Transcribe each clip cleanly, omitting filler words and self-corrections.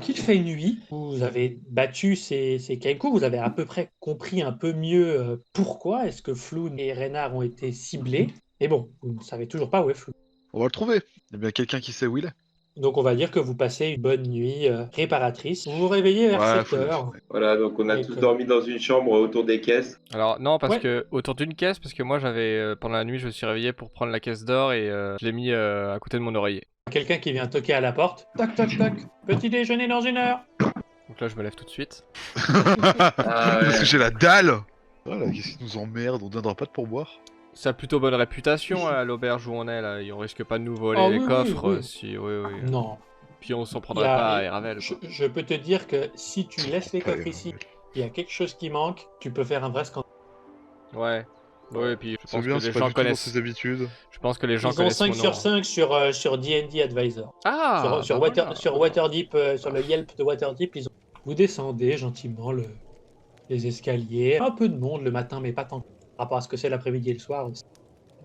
Donc il fait nuit, vous avez battu ces Kenku, vous avez à peu près compris un peu mieux pourquoi est-ce que Floun et Reynard ont été ciblés. Et bon, vous ne savez toujours pas où est Floun. On va le trouver. Il y a bien quelqu'un qui sait où il est. Donc on va dire que vous passez une bonne nuit réparatrice. Vous vous réveillez vers Ouais, 7 heures. Voilà, donc on a Et tous que- dormi dans une chambre autour des caisses. Alors non, parce Ouais. que autour d'une caisse, parce que moi j'avais pendant la nuit je me suis réveillé pour prendre la caisse d'or et je l'ai mis à côté de mon oreiller. Quelqu'un qui vient toquer à la porte. Toc toc toc. Petit déjeuner dans 1 heure. Donc là je me lève tout de suite. Parce que j'ai la dalle. Voilà, qu'est-ce qui nous emmerde? On donnera pas de pourboire. Ça a plutôt bonne réputation à l'auberge où on est là. On risque pas de nous voler Ah les oui, coffres oui, oui. si. Oui, oui. Non. Puis on s'en prendrait Il y a- pas à Eravel. Je peux te dire que si tu laisses les Pas coffres les ici, il y a quelque chose qui manque, tu peux faire un vrai scandale. Ouais. Oui, et puis je C'est pense bien, que c'est les pas gens du tout dans connaissent. ses habitudes. Je pense que les gens Ils ont connaissent 5 mon sur nom. 5 sur D&D Advisor. Ah sur bah Water, voilà. sur Waterdeep, sur le Yelp de Waterdeep, vous descendez gentiment les escaliers. Un peu de monde le matin, mais pas tant par rapport à ce que c'est l'après-midi et le soir aussi.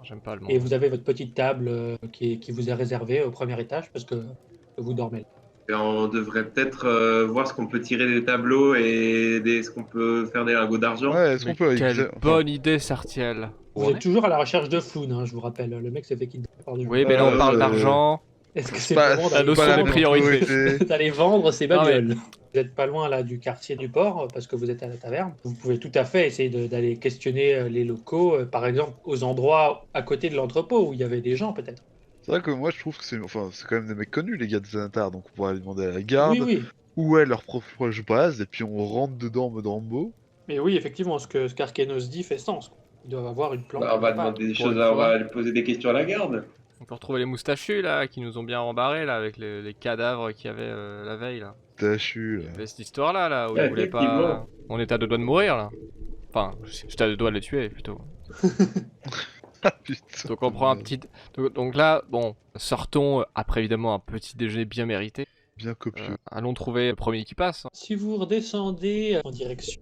J'aime pas le Et monde. vous avez votre petite table qui vous est réservée au premier étage parce que vous dormez là. Et on devrait peut-être voir ce qu'on peut tirer des tableaux et ce qu'on peut faire des lingots d'argent. Ouais, est-ce qu'on Mais peut... quelle enfin, bonne idée, Sartiel. Vous êtes toujours à la recherche de Floun, hein, je vous rappelle. Le mec s'est fait kidnapper par du Oui, mais là on parle Euh, d'argent. Est-ce que c'est pas- vraiment la d'aller notion pas la de vendre, même priorité. d'aller vendre ces Non, mais- bagnoles? Vous n'êtes pas loin là du quartier du port parce que vous êtes à la taverne. Vous pouvez tout à fait essayer d'aller questionner les locaux, par exemple aux endroits à côté de l'entrepôt où il y avait des gens peut-être. C'est vrai que moi je trouve que c'est quand même des mecs connus les gars de Xanatar, donc on pourrait aller demander à la Oui, garde oui. où est leur proche base et puis on rentre dedans en mode Rambo. Mais oui, effectivement, ce qu'Arkenos dit fait sens. Ils doivent avoir une plante. Bah, on va quelque part. demander des Pour choses, une on fois. va lui poser des questions à la garde. On peut retrouver les moustachus là qui nous ont bien embarrés là avec les cadavres qu'il y avait la veille là. Tachu Il y là. avait cette histoire là où Ouais, ils voulaient pas. effectivement. On était à 2 doigts de mourir là. Enfin, j'étais à 2 doigts de les tuer plutôt. Ah putain. Donc on prend un petit. Donc là, bon, sortons après évidemment un petit déjeuner bien mérité. Bien copieux. Allons trouver le premier qui passe. Si vous redescendez en direction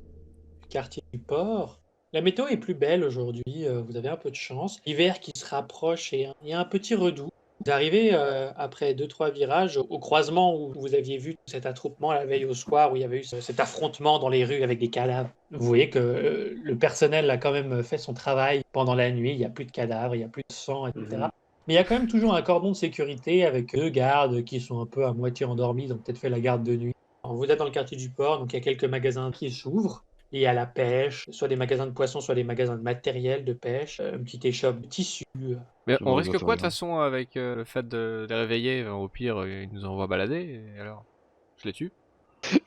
du quartier du port, la météo est plus belle aujourd'hui, vous avez un peu de chance. L'hiver qui se rapproche et il y a un petit redout. Vous arrivez après 2-3 virages au croisement où vous aviez vu cet attroupement la veille au soir, où il y avait eu cet affrontement dans les rues avec des cadavres. Vous voyez que le personnel a quand même fait son travail pendant la nuit, il n'y a plus de cadavres, il n'y a plus de sang, etc. Mhm. Mais il y a quand même toujours un cordon de sécurité avec 2 gardes qui sont un peu à moitié endormis, ils ont peut-être fait la garde de nuit. Alors, vous êtes dans le quartier du port, donc il y a quelques magasins qui s'ouvrent. Il y a la pêche, soit des magasins de poissons, soit des magasins de matériel de pêche, une petite échoppe de tissus. Mais Je on vois risque pas quoi de faire toute façon avec le fait de les réveiller au pire, ils nous envoient balader et alors je les tue.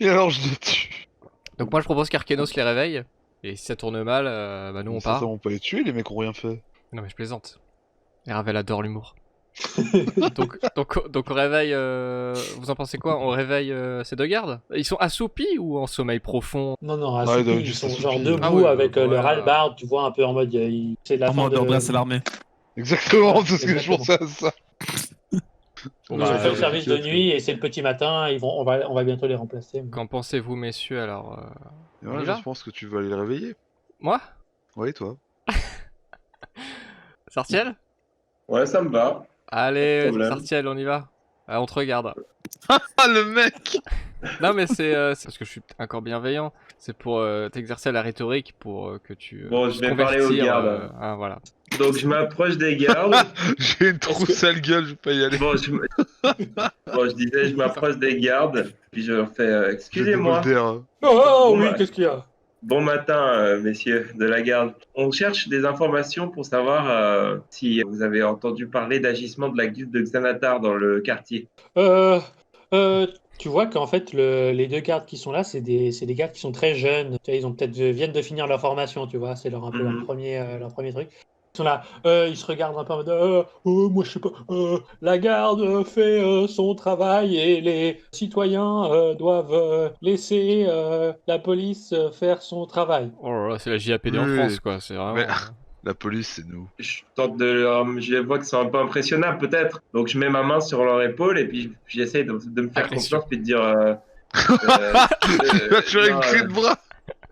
Et alors je les tue. Donc moi je propose qu'Arkenos les réveille. Et si ça tourne mal, bah nous on part. On peut les tuer, les mecs ont rien fait. Non mais je plaisante. Eravel adore l'humour. donc on réveille. Vous en pensez quoi? On réveille ces 2 gardes? Ils sont assoupis ou en sommeil profond? Non, non, ils assoupis, doivent ils juste sont assoupis. genre debout Ah oui, avec bah, leur voilà. hallebarde, tu vois, un peu en mode, c'est la En fin mode de... adresse à l'armée. Exactement, Ouais, c'est ce que je exactement. pensais à ça. Ils Bah, ont fait le ouais, service de nuit et c'est le petit matin, on va bientôt les remplacer. Qu'en pensez-vous messieurs alors Et On voilà, y va je pense que tu vas aller les réveiller. Moi? Oui, toi. Sartiel? Ouais, ça me va. Allez, Pas de problème. Sartiel, on y va. On te regarde. Ah le mec. Non mais c'est parce que je suis encore bienveillant. C'est pour t'exercer la rhétorique pour que tu Bon, je puisses vais parler aux convertir, gardes. voilà. Donc je m'approche des gardes. J'ai une trop que- sale gueule, je vais pas y aller. Bon, je disais, je m'approche des gardes. Puis je leur fais J'ai des excusez-moi. boules d'air, hein. Oh Bon, oui, bah. qu'est-ce qu'il y a? Bon matin, messieurs de la garde. On cherche des informations pour savoir si vous avez entendu parler d'agissement de la guilde de Xanatar dans le quartier. Euh, tu vois qu'en fait, les 2 gardes qui sont là, c'est des gardes qui sont très jeunes. Tu vois, ils ont peut-être viennent de finir leur formation, tu vois, c'est un peu Mhm. leur premier truc. Ils sont là, ils se regardent un peu en mode moi je sais pas, la garde fait son travail et les citoyens doivent laisser la police faire son travail. Oh là là, c'est la JAPD en Oui. France quoi, c'est vraiment. Mais- La police, c'est nous. Je tente je les vois qu'ils sont un peu impressionnables peut-être. Donc je mets ma main sur leur épaule et puis j'essaie de me faire Agression. confiance puis de dire Tu as une non, clé de bras.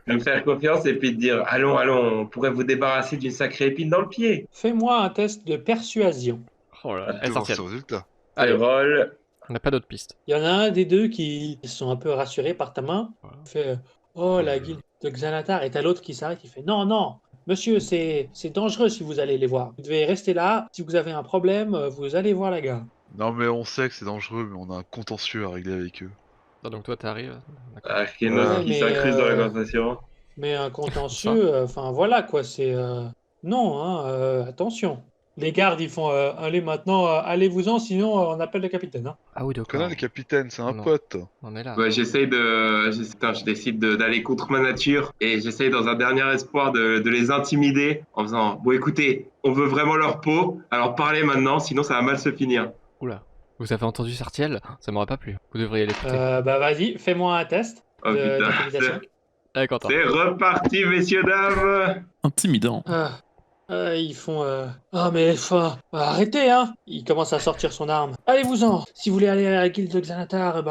de me faire confiance et puis de dire allons, on pourrait vous débarrasser d'une sacrée épine dans le pied. Fais-moi un test de persuasion. Oh là là, Devant Sartiel. ce résultat. Allez, Allez. roll. On n'a pas d'autres pistes. Il y en a un des deux qui se sont un peu rassurés par ta main. Voilà. Il fait Oh, la guilde de Xanatar. Et t'as l'autre qui s'arrête, il fait Non, non, monsieur, c'est dangereux si vous allez les voir. Vous devez rester là. Si vous avez un problème, vous allez voir la gare. Non, mais on sait que c'est dangereux, mais on a un contentieux à régler avec eux. Ah, donc toi, t'arrives. D'accord. Arkenos Ouais, qui mais, s'incruste dans la conversation. Mais un contentieux, enfin voilà quoi, c'est. Non, hein, attention. Les gardes, ils font Allez maintenant, allez-vous-en, sinon on appelle le capitaine. Hein. Ah oui, Je d'accord. connais le capitaine, c'est un Non. pote. On est là. Ouais, je décide d'aller contre ma nature et j'essaye dans un dernier espoir de les intimider en faisant bon, écoutez, on veut vraiment leur peau, alors parlez maintenant, sinon ça va mal se finir. Oula. Vous avez entendu Sartiel? Ça m'aurait pas plu. Vous devriez l'écouter. Bah vas-y, fais-moi un test Oh putain, d'intimidation. Allez, Quentin. c'est reparti, messieurs, dames. Intimidant. Ils font Ah mais enfin, arrêtez hein. Il commence à sortir son arme. Allez-vous-en. Si vous voulez aller à la guilde de Xanatar,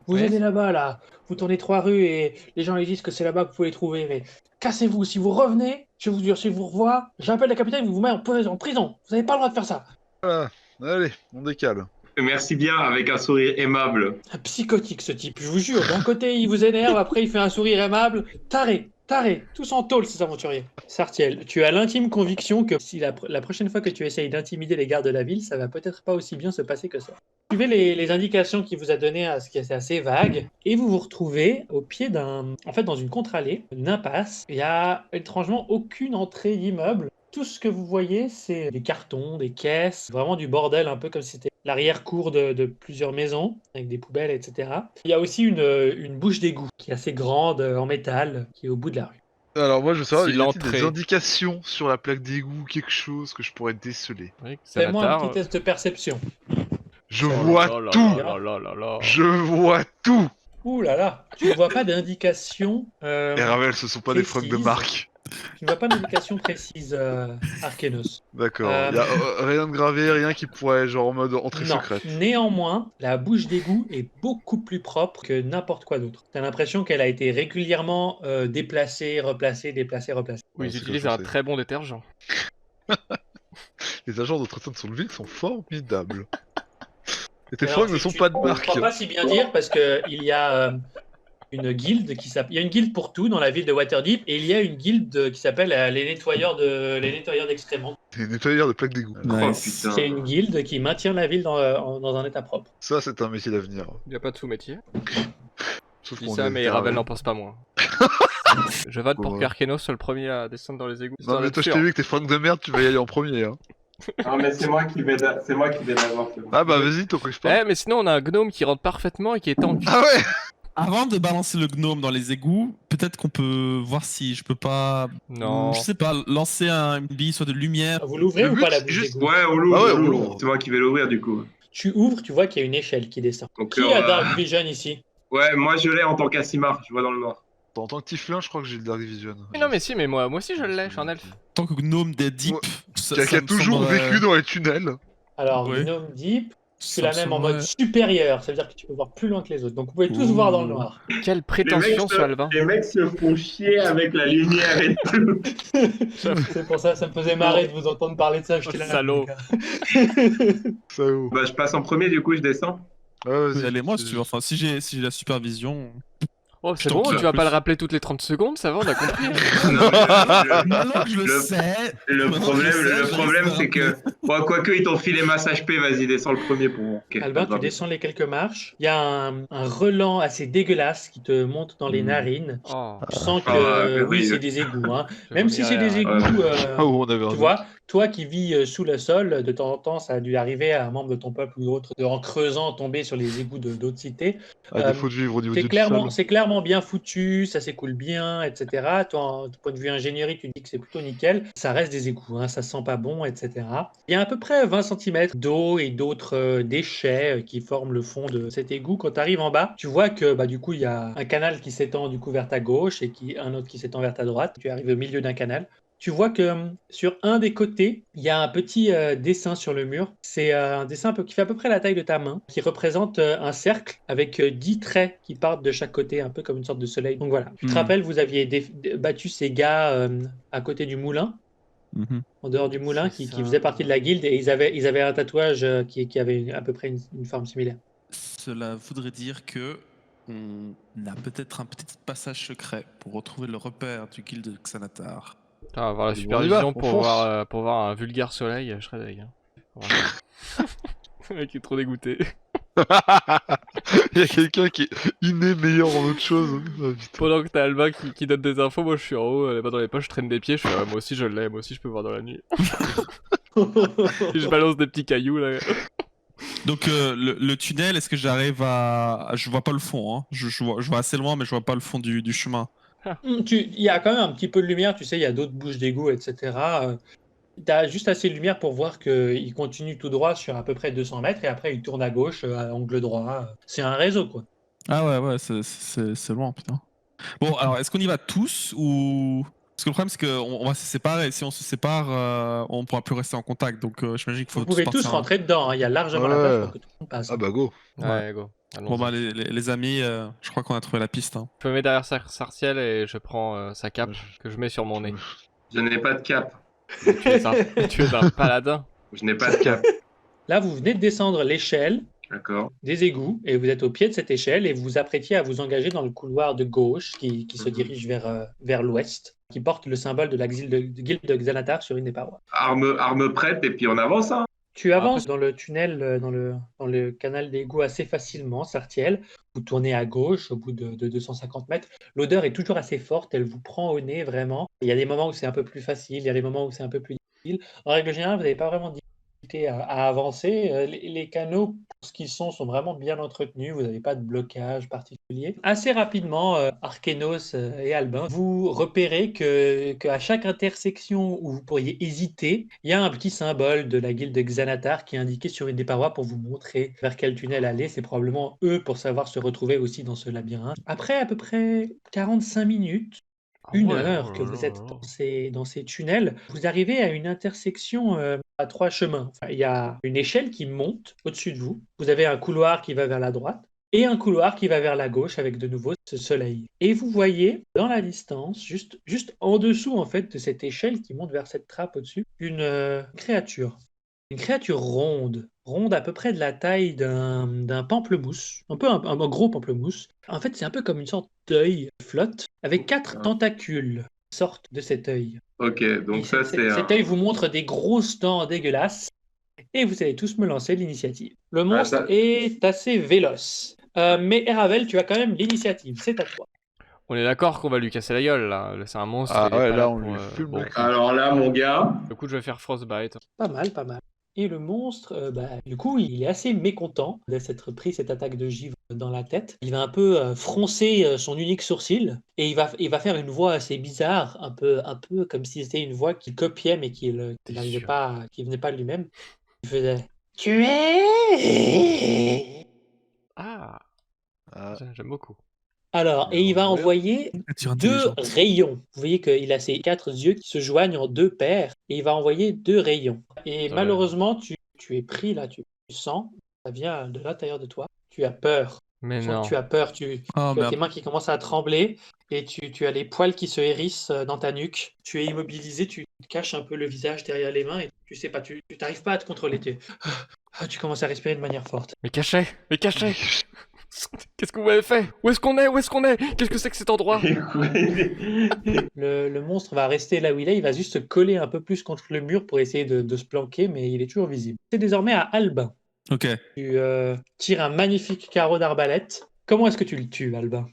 vous Ouais. allez là-bas là. Vous tournez 3 rues et les gens ils disent que c'est là-bas que vous pouvez les trouver. Mais cassez-vous. Si vous revenez, je vous jure, si je vous revois, j'appelle le capitaine, vous vous met en prison. Vous n'avez pas le droit de faire ça. Voilà. Allez, on décale. Merci bien avec un sourire aimable. Un psychotique ce type, je vous jure. D'un côté il vous énerve, après il fait un sourire aimable. Taré, tous en tôle ces aventuriers. Sartiel, tu as l'intime conviction que si la prochaine fois que tu essayes d'intimider les gardes de la ville, ça va peut-être pas aussi bien se passer que ça. Suivez les indications qu'il vous a données, à ce qui est assez vague, et vous vous retrouvez au pied dans une contre-allée, une impasse. Il y a étrangement aucune entrée d'immeuble. Tout ce que vous voyez, c'est des cartons, des caisses, vraiment du bordel, un peu comme si c'était l'arrière-cour de plusieurs maisons, avec des poubelles, etc. Il y a aussi une bouche d'égout qui est assez grande, en métal, qui est au bout de la rue. Alors moi je veux savoir, Si il y a-t-il l'entrée- des indications sur la plaque d'égout, quelque chose que je pourrais déceler? Oui, Fais-moi un Xanatar, petit test de perception. Je Oh là vois là tout. là là là là. Je vois tout. Ouh là là, tu ne vois pas d'indication. Et Ravel, ce sont pas des fringues de précise. marque. Tu ne vois pas d'indication précise, Arkenos. D'accord. Euh, Y a rien de gravé, rien qui pourrait genre en mode entrée Non. secrète. Néanmoins, la bouche d'égout est beaucoup plus propre que n'importe quoi d'autre. T'as l'impression qu'elle a été régulièrement déplacée, replacée, déplacée, replacée. Oui, Ouais, ils c'est utilisent comme un ça. très bon détergent. Les agents d'entretien de son ville sont formidables. Et tes Alors, fringues ne tu- sont tu pas de comprends marque. pas si bien dire parce que il y a une guilde il y a une guilde pour tout dans la ville de Waterdeep et il y a une guilde qui s'appelle les nettoyeurs d'excréments. Des nettoyeurs de plaques d'égout. Oh Nice. putain. C'est une guilde qui maintient la ville dans un état propre. Ça, c'est un métier d'avenir. Il n'y a pas de sous-métier. Sauf Je dis qu'on ça, est mais terrain. Ravel n'en pense pas moins. Je vote pour Ouais. qu'Arkenos soit le premier à descendre dans les égouts. Non, histoire mais d'être toi, je sûr. t'ai vu que tes fringues de merde, tu vas y aller en premier. Hein. Non mais c'est moi qui vais d'avoir. c'est bon. Ah bah vas-y, t'en crises pas. Eh, mais sinon, on a un gnome qui rentre parfaitement et qui est tank. Ah ouais. Avant de balancer le gnome dans les égouts, peut-être qu'on peut voir si je peux pas. Non. Je sais pas, lancer une bille soit de lumière. Vous l'ouvrez Le ou but, pas la c'est bouche juste- d'égout Ouais, on l'ouvre. Ah ouais, on on l'ouvre. l'ouvre. C'est moi qui vais l'ouvrir du coup. Tu ouvres, tu vois qu'il y a une échelle qui descend. Donc, Qui a Dark Vision ici? Ouais, moi je l'ai en tant qu'Assimar, je vois dans le noir. En tant que Tiflin, je crois que j'ai le Dark Vision. Mais non, mais si, mais moi aussi je l'ai, je suis un elfe. Tant que gnome des deep. Ouais. ça- Qui a ça me toujours semblerait- vécu dans les tunnels. Alors, Ouais. Gnome Deep, tu ça l'as me même en mode semblerait- supérieur, ça veut dire que tu peux voir plus loin que les autres. Donc vous pouvez tous Ouh. voir dans le noir. Quelle prétention, ce Alvin. Les mecs se font chier avec la lumière et tout. C'est pour ça, ça me faisait marrer de vous entendre parler de ça. J'étais là, Salaud. les gars. Ça vaut. Bah je passe en premier du coup, je descends. Ouais, vas-y. Allez, moi, si tu veux. Enfin, si j'ai la supervision. Oh, c'est Putain, bon, qui tu a vas plus. pas le rappeler toutes les 30 secondes, ça va, on a compris. Maintenant que je le Le- sais. Le maintenant problème, que je sais, le je problème reste c'est un que. Bon, quoique ils t'ont filé masse HP, vas-y, descends le premier pour voir. Ok, Albin, ça va. tu descends les quelques marches. Il y a un relent assez dégueulasse qui te monte dans les Mm. narines. Oh, Tu sens que Ah, oui, oui. c'est des égouts. Hein. je Même si c'est vomirais, des égouts, Ah, on avait un tu doute. vois, toi qui vis sous le sol, de temps en temps, ça a dû arriver à un membre de ton peuple ou autre de, en creusant, tomber sur les égouts d'autres cités. À défaut de vivre au niveau du C'est clairement bien foutu, ça s'écoule bien, etc. Toi, du point de vue ingénierie, tu dis que c'est plutôt nickel. Ça reste des égouts, hein, ça sent pas bon, etc. Il y a à peu près 20 cm d'eau et d'autres déchets qui forment le fond de cet égout. Quand tu arrives en bas, tu vois que bah, du coup, il y a un canal qui s'étend du coup vers ta gauche et un autre qui s'étend vers ta droite. Tu arrives au milieu d'un canal. Tu vois que sur un des côtés, il y a un petit dessin sur le mur. C'est un dessin qui fait à peu près la taille de ta main, qui représente un cercle avec 10 traits qui partent de chaque côté, un peu comme une sorte de soleil. Donc voilà. Tu te rappelles, vous aviez battu ces gars à côté du moulin, Mhm. en dehors du moulin, C'est qui ça. faisait partie de la guilde, et ils avaient un tatouage qui avait à peu près une forme similaire. cela voudrait dire que on a peut-être un petit passage secret pour retrouver le repère du guild de Xanatar. Putain, on va avoir la On y va, supervision on pour fonce. voir un vulgaire soleil, je serais deg. Hein. Voilà. Le mec est trop dégoûté. Il y a quelqu'un qui est inné meilleur en autre chose. Ah, putain. Pendant que t'as Alba qui donne des infos, moi je suis en haut, les mains dans les poches, je traîne des pieds, je suis moi aussi je l'ai, moi aussi je peux voir dans la nuit. Et je balance des petits cailloux là. Donc le tunnel, est-ce que j'arrive à... Je vois pas le fond, hein. Je vois assez loin, mais je vois pas le fond du chemin. Il y a quand même un petit peu de lumière, tu sais, il y a d'autres bouches d'égout, etc. Tu as juste assez de lumière pour voir qu'il continue tout droit sur à peu près 200 mètres et après il tourne à gauche, à angle droit. C'est un réseau, quoi. Ah ouais, c'est loin, putain. Bon, alors, est-ce qu'on y va tous ou... Parce que le problème, c'est qu'on va se séparer. Et si on se sépare, on pourra plus rester en contact. Donc, j'imagine qu'il faut Vous pouvez tous partir, hein. rentrer dedans, hein. Il y a largement la place Ouais. pour que tout le monde passe. Ah bah go. Ouais, go. Bon, bah, Allons-y. les amis, je crois qu'on a trouvé la piste, hein. Je me mets derrière Sarciel et je prends sa cape que je mets sur mon nez. Je n'ai pas de cap. Tu es un paladin. Je n'ai pas de cap. Là, vous venez de descendre l'échelle D'accord. des égouts et vous êtes au pied de cette échelle et vous vous apprêtiez à vous engager dans le couloir de gauche qui se dirige vers l'ouest, qui porte le symbole de la guilde de Xanatar sur une des parois. Arme prête et puis on avance, hein. Tu avances dans le tunnel, dans le canal d'égout assez facilement, Sartiel. Vous tournez à gauche au bout de 250 mètres. L'odeur est toujours assez forte, elle vous prend au nez vraiment. Il y a des moments où c'est un peu plus facile, il y a des moments où c'est un peu plus difficile. En règle générale, vous n'avez pas vraiment de difficulté à avancer. Les canaux, pour ce qu'ils sont vraiment bien entretenus. Vous n'avez pas de blocage particulier. Assez rapidement, Arkenos et Albin, vous repérez qu'à chaque intersection où vous pourriez hésiter, il y a un petit symbole de la guilde de Xanatar qui est indiqué sur une des parois pour vous montrer vers quel tunnel aller. C'est probablement eux pour savoir se retrouver aussi dans ce labyrinthe. Après à peu près 45 minutes, une heure que vous êtes dans ces tunnels, vous arrivez à une intersection à 3 chemins. Enfin, il y a une échelle qui monte au-dessus de vous. Vous avez un couloir qui va vers la droite et un couloir qui va vers la gauche avec de nouveau ce soleil. Et vous voyez dans la distance, juste en dessous en fait de cette échelle qui monte vers cette trappe au-dessus, une créature. Une créature ronde à peu près de la taille d'un pamplemousse, un peu un gros pamplemousse. En fait, c'est un peu comme une sorte d'œil flotte, avec 4 tentacules qui sortent de cet œil. Ok, donc Et ça c'est cet œil vous montre des grosses dents dégueulasses, et vous allez tous me lancer l'initiative. Le monstre ça- est assez véloce, mais Eravel, tu as quand même l'initiative, c'est à toi. On est d'accord qu'on va lui casser la gueule là. C'est un monstre. Ah il est ouais, pas là, on pour, lui fume le cul. Alors là, mon gars, Du coup, je vais faire Frostbite. Pas mal, pas mal. Et le monstre, du coup, il est assez mécontent d'être pris cette attaque de givre dans la tête. Il va un peu froncer son unique sourcil et il va faire une voix assez bizarre, un peu comme si c'était une voix qu'il copiait mais qu'il n'arrivait sûr. pas, qui venait pas de lui-même. Il faisait Tu es. Ah, Ah, j'aime beaucoup. Alors, et il va Ouais. envoyer Créature 2 intelligente. rayons. Vous voyez qu'il a ses 4 yeux qui se joignent en 2 paires et il va envoyer 2 rayons. Et Ça malheureusement, tu es pris là, tu sens, ça vient de l'intérieur de toi. Tu as peur. Mais Tu sens non. que tu as peur, tu Oh as tes merde. mains qui commencent à trembler et tu as les poils qui se hérissent dans ta nuque. Tu es immobilisé, tu te caches un peu le visage derrière les mains et tu sais pas, tu n'arrives pas à te contrôler. Tu commences à respirer de manière forte. Mais cachez. Qu'est-ce que vous avez fait? Où est-ce qu'on est? Qu'est-ce que c'est que cet endroit? Le monstre va rester là où il va juste se coller un peu plus contre le mur pour essayer de se planquer, mais il est toujours visible. C'est désormais à Albin. Ok. Tu tires un magnifique carreau d'arbalète. Comment est-ce que tu le tues, Albin?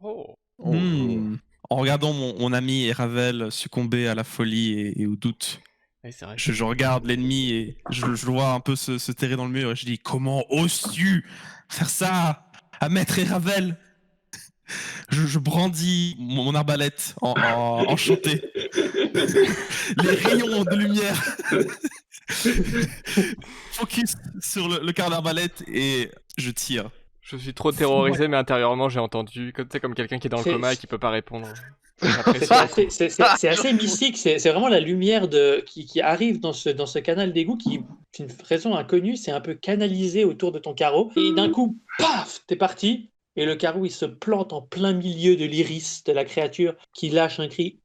Oh. En regardant mon ami Eravel succomber à la folie et au doute, Ouais, c'est vrai. je regarde l'ennemi et je le vois un peu se terrer dans le mur et je dis comment oses-tu faire ça à Maître Eravel? Je brandis mon arbalète enchanté. Les rayons de lumière focus sur le quart d'arbalète et je tire. Je suis trop terrorisé, mais intérieurement, j'ai entendu. Comme quelqu'un qui est dans le C'est- coma et qui peut pas répondre. C'est assez mystique, c'est vraiment la lumière qui arrive dans ce canal d'égout qui, d'une raison inconnue, c'est un peu canalisé autour de ton carreau. Et d'un coup, paf, t'es parti. Et le carreau, il se plante en plein milieu de l'iris de la créature qui lâche un cri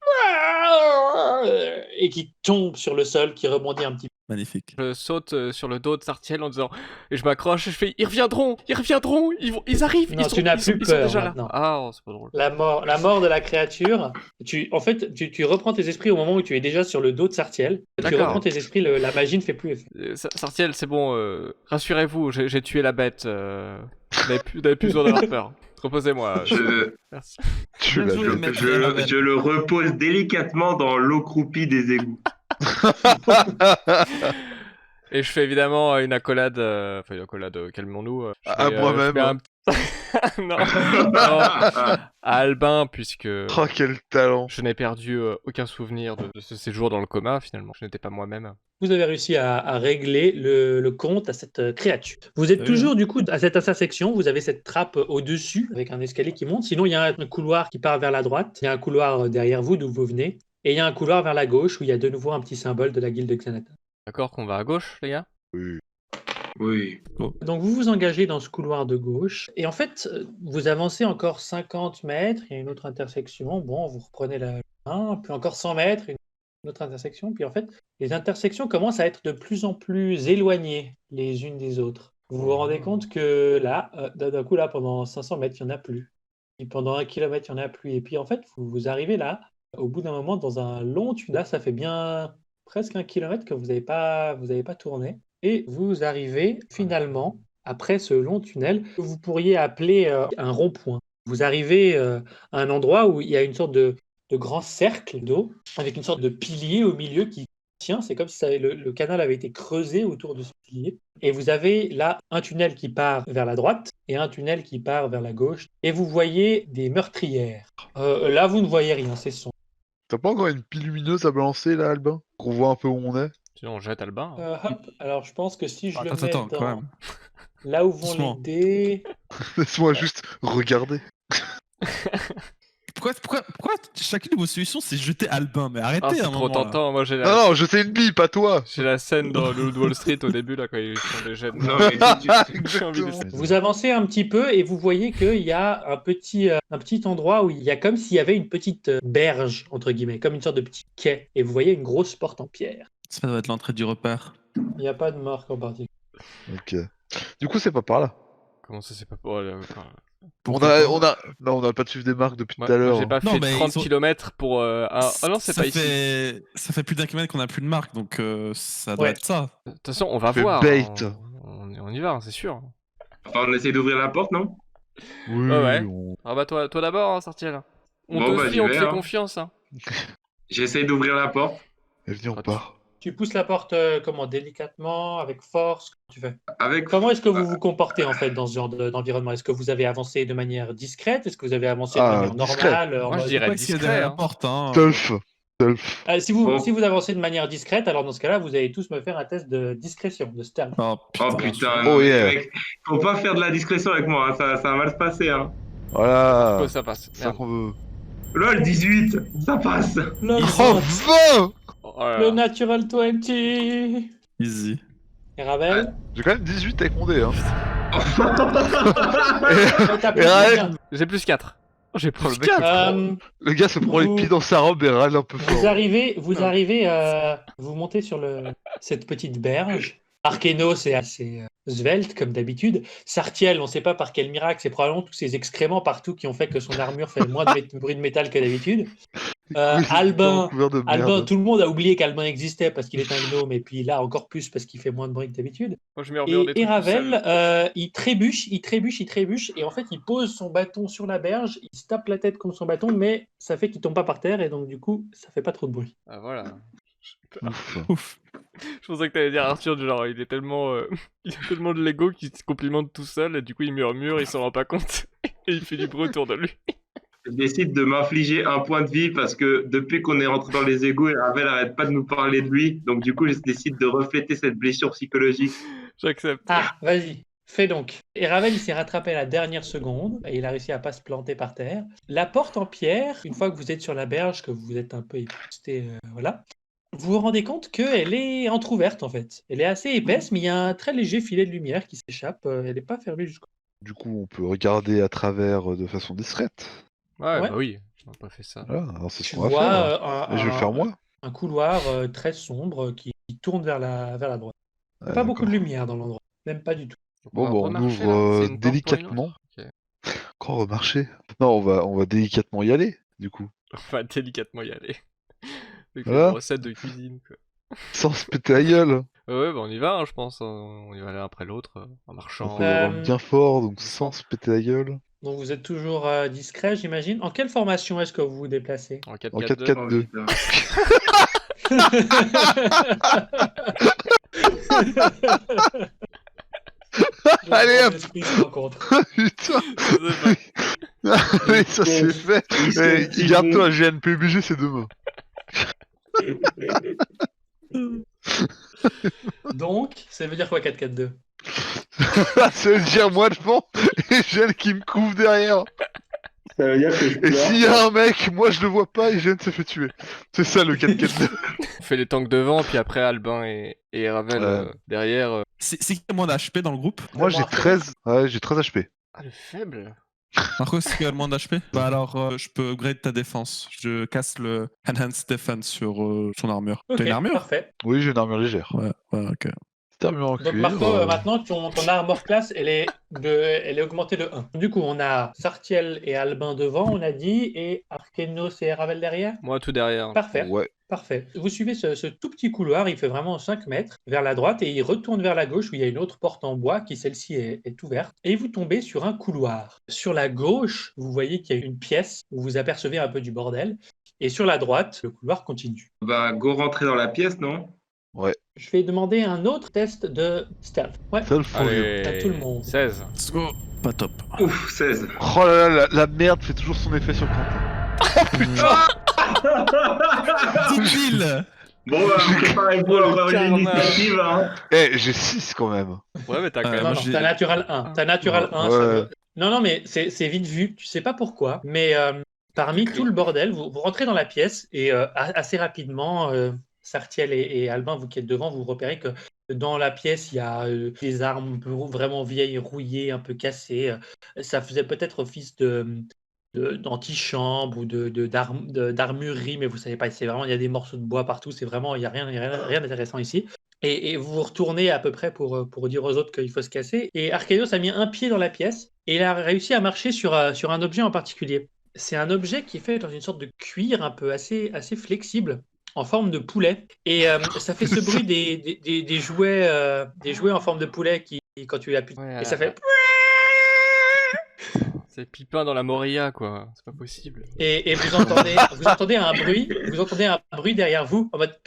et qui tombe sur le sol, qui rebondit un petit peu. Magnifique. Je saute sur le dos de Sartiel en disant et je m'accroche et je fais ils reviendront, ils arrivent, Non, tu n'as plus ils sont peur déjà maintenant. là. Ah, oh, c'est pas drôle. La mort de la créature. Tu reprends tes esprits au moment où tu es déjà sur le dos de Sartiel. Tu D'accord. reprends tes esprits, la magie ne fait plus effet. Sartiel, c'est bon, rassurez-vous, j'ai tué la bête. Vous n'avez plus besoin d'avoir peur. Reposez-moi. Merci. Tu Bien l'as joué, vu. maître Je Ravel. le repose délicatement dans l'eau croupie des égouts. Et je fais évidemment une accolade, calmons-nous. Je À fais, moi-même. je fais un non, à Albin, puisque Oh, quel talent. je n'ai perdu aucun souvenir de ce séjour dans le coma, finalement. Je n'étais pas moi-même. Vous avez réussi à régler le compte à cette créature. Vous êtes Oui, toujours du coup à cette intersection, vous avez cette trappe au-dessus avec un escalier qui monte. Sinon, il y a un couloir qui part vers la droite, il y a un couloir derrière vous d'où vous venez, et il y a un couloir vers la gauche où il y a de nouveau un petit symbole de la guilde de Xanata. D'accord qu'on va à gauche, les gars? Oui. Oui. Donc vous vous engagez dans ce couloir de gauche, et en fait, vous avancez encore 50 mètres, il y a une autre intersection, bon, vous reprenez la 1, puis encore 100 mètres, une autre intersection, puis en fait, les intersections commencent à être de plus en plus éloignées les unes des autres. Vous vous rendez compte que là, d'un coup, là, pendant 500 mètres, il n'y en a plus. Et pendant 1 kilomètre, il n'y en a plus. Et puis en fait, vous arrivez là, au bout d'un moment, dans un long tunnel, là, ça fait bien presque 1 kilomètre que vous n'avez pas tourné. Et vous arrivez finalement, après ce long tunnel, que vous pourriez appeler un rond-point. Vous arrivez à un endroit où il y a une sorte de grand cercle d'eau, avec une sorte de pilier au milieu qui tient. C'est comme si le canal avait été creusé autour de ce pilier. Et vous avez là un tunnel qui part vers la droite et un tunnel qui part vers la gauche. Et vous voyez des meurtrières. Là, vous ne voyez rien, c'est sombre. T'as pas encore une pile lumineuse à balancer là, Albin? Qu'on voit un peu où on est? Sinon, on jette Albin. Hop, alors je pense que si je le mets Attends, quand dans même. là où vont Doucement. les dés... Laisse-moi juste regarder. Pourquoi chacune de vos solutions c'est jeter Albin? Mais Ah, arrêtez c'est un trop moment. Là. tentant. Moi, j'ai Non, la... non, je sais une bille, pas toi. j'ai la scène dans le Wall Street au début, là, quand ils font des jets de Non, mais J'ai envie de- Exactement. Vous avancez un petit peu et vous voyez qu'il y a un petit endroit où il y a comme s'il y avait une petite berge, entre guillemets, comme une sorte de petit quai. Et vous voyez une grosse porte en pierre. Ça doit être l'entrée du repère. Il n'y a pas de marque en particulier. Ok. Du coup, c'est pas par là. Comment ça, c'est pas pour... Non, on a pas de suivre des marques depuis Moi, tout à l'heure. j'ai pas Non, fait mais 30 ils ont- km pour... Ah non, c'est ça pas ici. Ça fait plus d'1 kilomètre qu'on a plus de marque, donc ça doit Ouais. être ça. De toute façon, on va Fais voir. bait. On y va, hein, c'est sûr. Enfin, on essaie d'ouvrir la porte, non? Oui, Ouais. on- Ah bah toi d'abord, hein, Sartiel. On Bon, te bah, suit, j'y on te vais, fait hein. confiance. Hein. J'essaie d'ouvrir la porte. Et viens, on Ah, part. Tu pousses la porte comment, délicatement, avec force, comment tu fais? Avec... Comment est-ce que vous vous comportez en fait dans ce genre d'environnement? Est-ce que vous avez avancé de manière discrète? Est-ce que vous avez avancé de Ah, manière discret. normale en Moi, je mode- dirais Pas qu'il y a discret. derrière la Hein. porte, hein. Stealth. Stealth. Si Bon. vous avancez de manière discrète, alors dans ce cas-là, vous allez tous me faire un test de discrétion, de stealth. Oh Oh putain. putain, Oh, non, mais yeah. mec, faut pas faire de la discrétion avec moi, hein, ça va mal se passer. Hein. Voilà. Pourquoi ça passe? C'est ça Merde. qu'on veut. LOL, 18, ça passe. Le, Oh, 20. Oh là le là. natural 20. Et Easy. Ravel? J'ai quand même 18 avec mon dé, hein. T'as plus Et Ravel, combien? J'ai plus 4. J'ai plus le mec 4. se prend- Euh, Le gars se prend les vous- pieds dans sa robe et râle un peu Vous fort. arrivez, vous montez sur cette petite berge. Arkeno, c'est assez svelte comme d'habitude. Sartiel, on ne sait pas par quel miracle, c'est probablement tous ces excréments partout qui ont fait que son armure fait moins de bruit de métal que d'habitude. Oui, c'est Albin, couvert de Albin, merde. tout le monde a oublié qu'Albin existait parce qu'il est un gnome, et puis là encore plus parce qu'il fait moins de bruit que d'habitude. Moi, je murmure des Et trucs tout seul. Ravel, il trébuche, et en fait il pose son bâton sur la berge, il se tape la tête contre son bâton, mais ça fait qu'il tombe pas par terre, et donc du coup ça fait pas trop de bruit. Ah voilà. Ouf. Ouf. Je pensais que t'allais dire Arthur, du genre, il est tellement, il a tellement de Lego qu'il se complimente tout seul, et du coup il murmure, il s'en rend pas compte, et il fait du bruit autour de lui. Je décide de m'infliger un point de vie parce que depuis qu'on est rentré dans les égouts, Ravel arrête pas de nous parler de lui. Donc du coup, je décide de refléter cette blessure psychologique. J'accepte. Ah, vas-y, fais donc. Et Ravel, il s'est rattrapé à la dernière seconde et il a réussi à pas se planter par terre. La porte en pierre, une fois que vous êtes sur la berge, que vous êtes un peu épousté, voilà, vous vous rendez compte qu'elle est entrouverte en fait. Elle est assez épaisse, mais il y a un très léger filet de lumière qui s'échappe. Elle n'est pas fermée jusqu'au. Du coup, on peut regarder à travers de façon discrète. Ouais, Ouais. bah oui, on n'a pas fait ça. Voilà, alors c'est ce Tu qu'on va vois faire. Et je vais le faire moi. Un couloir très sombre qui tourne vers la droite. Ouais, Pas beaucoup de d'accord. lumière dans l'endroit, même pas du tout. Bon, va bah, on remarcher, ouvre là. C'est une porte pour une délicatement. autre. Ok. Encore remarcher. Non, on va délicatement y aller, du coup. On va délicatement y aller. Avec les Voilà. recettes de cuisine, quoi. Sans se péter la gueule. Ouais, bah on y va, hein, je pense. On y va l'un après l'autre, en Il marchant. faut y avoir Euh, bien fort, donc doucement. sans se péter la gueule. Donc vous êtes toujours discret, j'imagine. En quelle formation est-ce que vous vous déplacez? En En 4-4-2. 4-4-2. putain. Le Allez, grand hop. esprit se rencontre. Putain. Je sais Oui, ça c'est fait. Ils sont Eh, petits garde-toi, GNPBG, c'est demain. Donc, ça veut dire quoi 4-4-2? Ça veut dire moi devant et Gêne qui me couvre derrière. Ça veut dire que je Et pleure. s'il y a un mec, moi je le vois pas et Gêne se fait tuer. C'est ça le 4-4-2. On fait les tanks devant, puis après Albin et Ravel Ouais. derrière. C'est qui a le moins d'HP dans le groupe? Moi j'ai 13. Ouais, j'ai 13 HP. Ah, le faible. Marco, c'est qui a le moins d'HP? Bah alors, je peux upgrade ta défense. Je casse le Enhanced Defense sur son armure. Ok, T'as une armure? parfait. Oui, j'ai une armure légère. Ouais, ok. Petite armure en Donc cuir. Marco, maintenant, ton armor class, elle est augmentée de 1. Du coup, on a Sartiel et Albin devant, on a dit, et Arkenos et Ravel derrière. Moi, tout derrière. Parfait. Ouais. Parfait. Vous suivez ce tout petit couloir, il fait vraiment 5 mètres vers la droite et il retourne vers la gauche où il y a une autre porte en bois qui, celle-ci, est ouverte. Et vous tombez sur un couloir. Sur la gauche, vous voyez qu'il y a une pièce où vous apercevez un peu du bordel. Et sur la droite, le couloir continue. Bah, go rentrer dans la pièce, non? Je vais demander un autre test de stealth. Ouais, Ça le faut mieux. Allez, À tout le monde. 16. Let's go. Pas top. Ouf, 16. Oh là là, la merde fait toujours son effet sur Quentin. Débile. Bon, bah, préparez-vous Oh, le encore une carnage. initiative, hein. Eh, j'ai 6 quand même. Ouais, mais t'as quand Euh, même. Non, moi, non, j'ai- t'as natural 1. T'as natural 1. Ouais. ça veut- Non, non, mais c'est vite vu. Tu sais pas pourquoi. Mais parmi tout le bordel, vous rentrez dans la pièce et assez rapidement, Sartiel et Albin, vous qui êtes devant, vous repérez que dans la pièce, il y a des armes un peu vraiment vieilles, rouillées, un peu cassées. Ça faisait peut-être office d'antichambre ou d'armurerie, mais vous savez pas. C'est vraiment, il y a des morceaux de bois partout. C'est vraiment, il y a rien d'intéressant ici. Et vous vous retournez à peu près pour dire aux autres qu'il faut se casser. Et Archéos a mis un pied dans la pièce et il a réussi à marcher sur un objet en particulier. C'est un objet qui est fait dans une sorte de cuir un peu assez flexible, en forme de poulet. Et ça fait ce bruit des jouets en forme de poulet qui, quand tu appuies. Ouais, Et ça fait. C'est Pipin dans la Moria, quoi. C'est pas possible. Et vous entendez un bruit derrière vous en mode.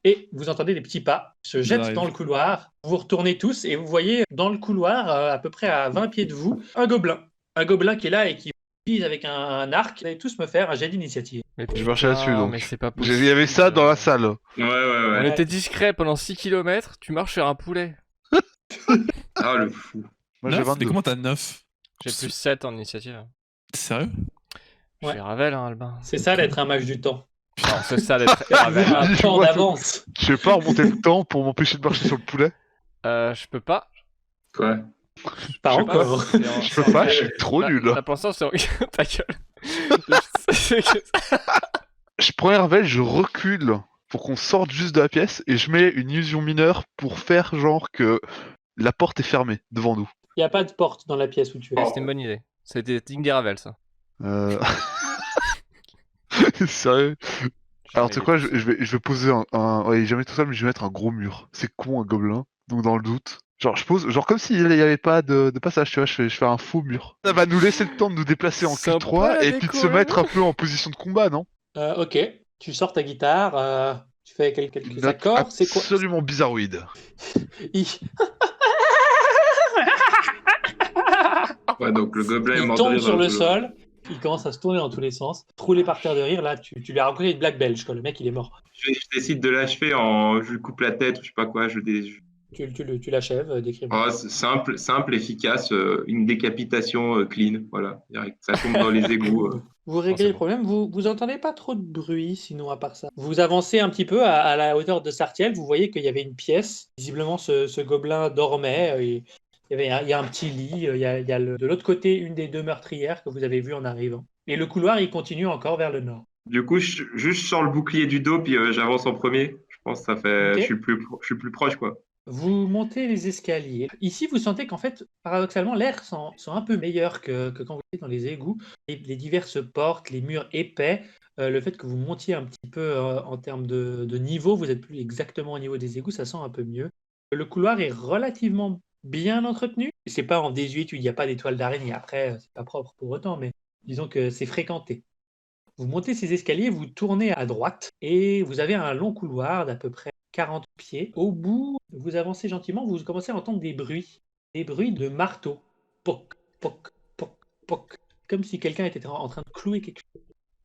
Et vous entendez des petits pas se jettent J'arrive. dans le couloir. Vous vous retournez tous et vous voyez dans le couloir, à peu près à 20 pieds de vous, un gobelin. Un gobelin qui est là et qui vise avec un arc. Vous allez tous me faire un jet d'initiative. Mais Je marchais là-dessus, putain, donc. Mais c'est pas Il possible. y avait ça dans la salle. Ouais, On ouais. était discret pendant 6 km, tu marches sur un poulet. Ah, le fou. Moi j'ai 9? 22. Mais comment t'as 9? J'ai plus 7 en initiative. Sérieux? Je Ouais. suis Ravel, hein, Albin. C'est ça d'être un mage du temps. Non, c'est ça d'être Vous Ravel. avez un Je temps vois tout. d'avance. Je sais pas remonter le temps pour m'empêcher de marcher sur le poulet. Je peux pas. Quoi? Pas Je sais encore. C'est en- Je peux pas, je suis trop nul. Là, pour l'instant, c'est en... Ta gueule. C'est que- Je prends Hervel, je recule pour qu'on sorte juste de la pièce et je mets une illusion mineure pour faire genre que la porte est fermée devant nous. Il n'y a pas de porte dans la pièce où tu es. C'était une bonne idée. C'était digne des Ravel, ça. Sérieux? Alors tu sais quoi, je vais... vais poser ouais, jamais tout seul, mais je vais mettre un gros mur. C'est con un gobelin, donc dans le doute. Genre je pose, genre comme s'il n'y avait pas de passage, tu vois, je fais un faux mur. Ça va nous laisser le temps de nous déplacer en Sympa, Q3 la et puis de se déco, mettre un peu en position de combat, non? Ok, tu sors ta guitare, tu fais quelques Une note accords. C'est quoi? absolument bizarroïde. Il, Ouais, donc le gobelin est il mort de tombe rire sur dans le couloir. sol. Il commence à se tourner dans tous les sens, rouler par terre de rire. Là, tu lui as raconté une blague belge, quoi. Le mec, il est mort. Je décide de l'achever en. Je lui coupe la tête ou je sais pas quoi. Tu l'achèves, décris-moi. Oh, c'est simple, efficace. Une décapitation clean. Voilà. Direct. Ça tombe dans les égouts. Vous réglez c'est le bon. problème, vous entendez pas trop de bruit sinon à part ça. Vous avancez un petit peu à la hauteur de Sartiel, vous voyez qu'il y avait une pièce. Visiblement, ce gobelin dormait. Il y a un petit lit, il y a de l'autre côté une des deux meurtrières que vous avez vues en arrivant. Et le couloir, il continue encore vers le nord. Du coup, juste sur le bouclier du dos, puis j'avance en premier. Je pense que ça fait. Ok. Je suis plus proche, quoi. Vous montez les escaliers. Ici, vous sentez qu'en fait, paradoxalement, l'air sent un peu meilleur que quand vous étiez dans les égouts. Les diverses portes, les murs épais, le fait que vous montiez un petit peu en termes de niveau, vous n'êtes plus exactement au niveau des égouts, ça sent un peu mieux. Le couloir est relativement bien entretenu. C'est pas en désuétude où il n'y a pas d'étoiles d'araignée. Après, c'est pas propre pour autant, mais disons que c'est fréquenté. Vous montez ces escaliers, vous tournez à droite et vous avez un long couloir d'à peu près 40 pieds. Au bout, vous avancez gentiment, vous commencez à entendre des bruits de marteau. Poc, poc, poc, poc. Comme si quelqu'un était en train de clouer quelque chose.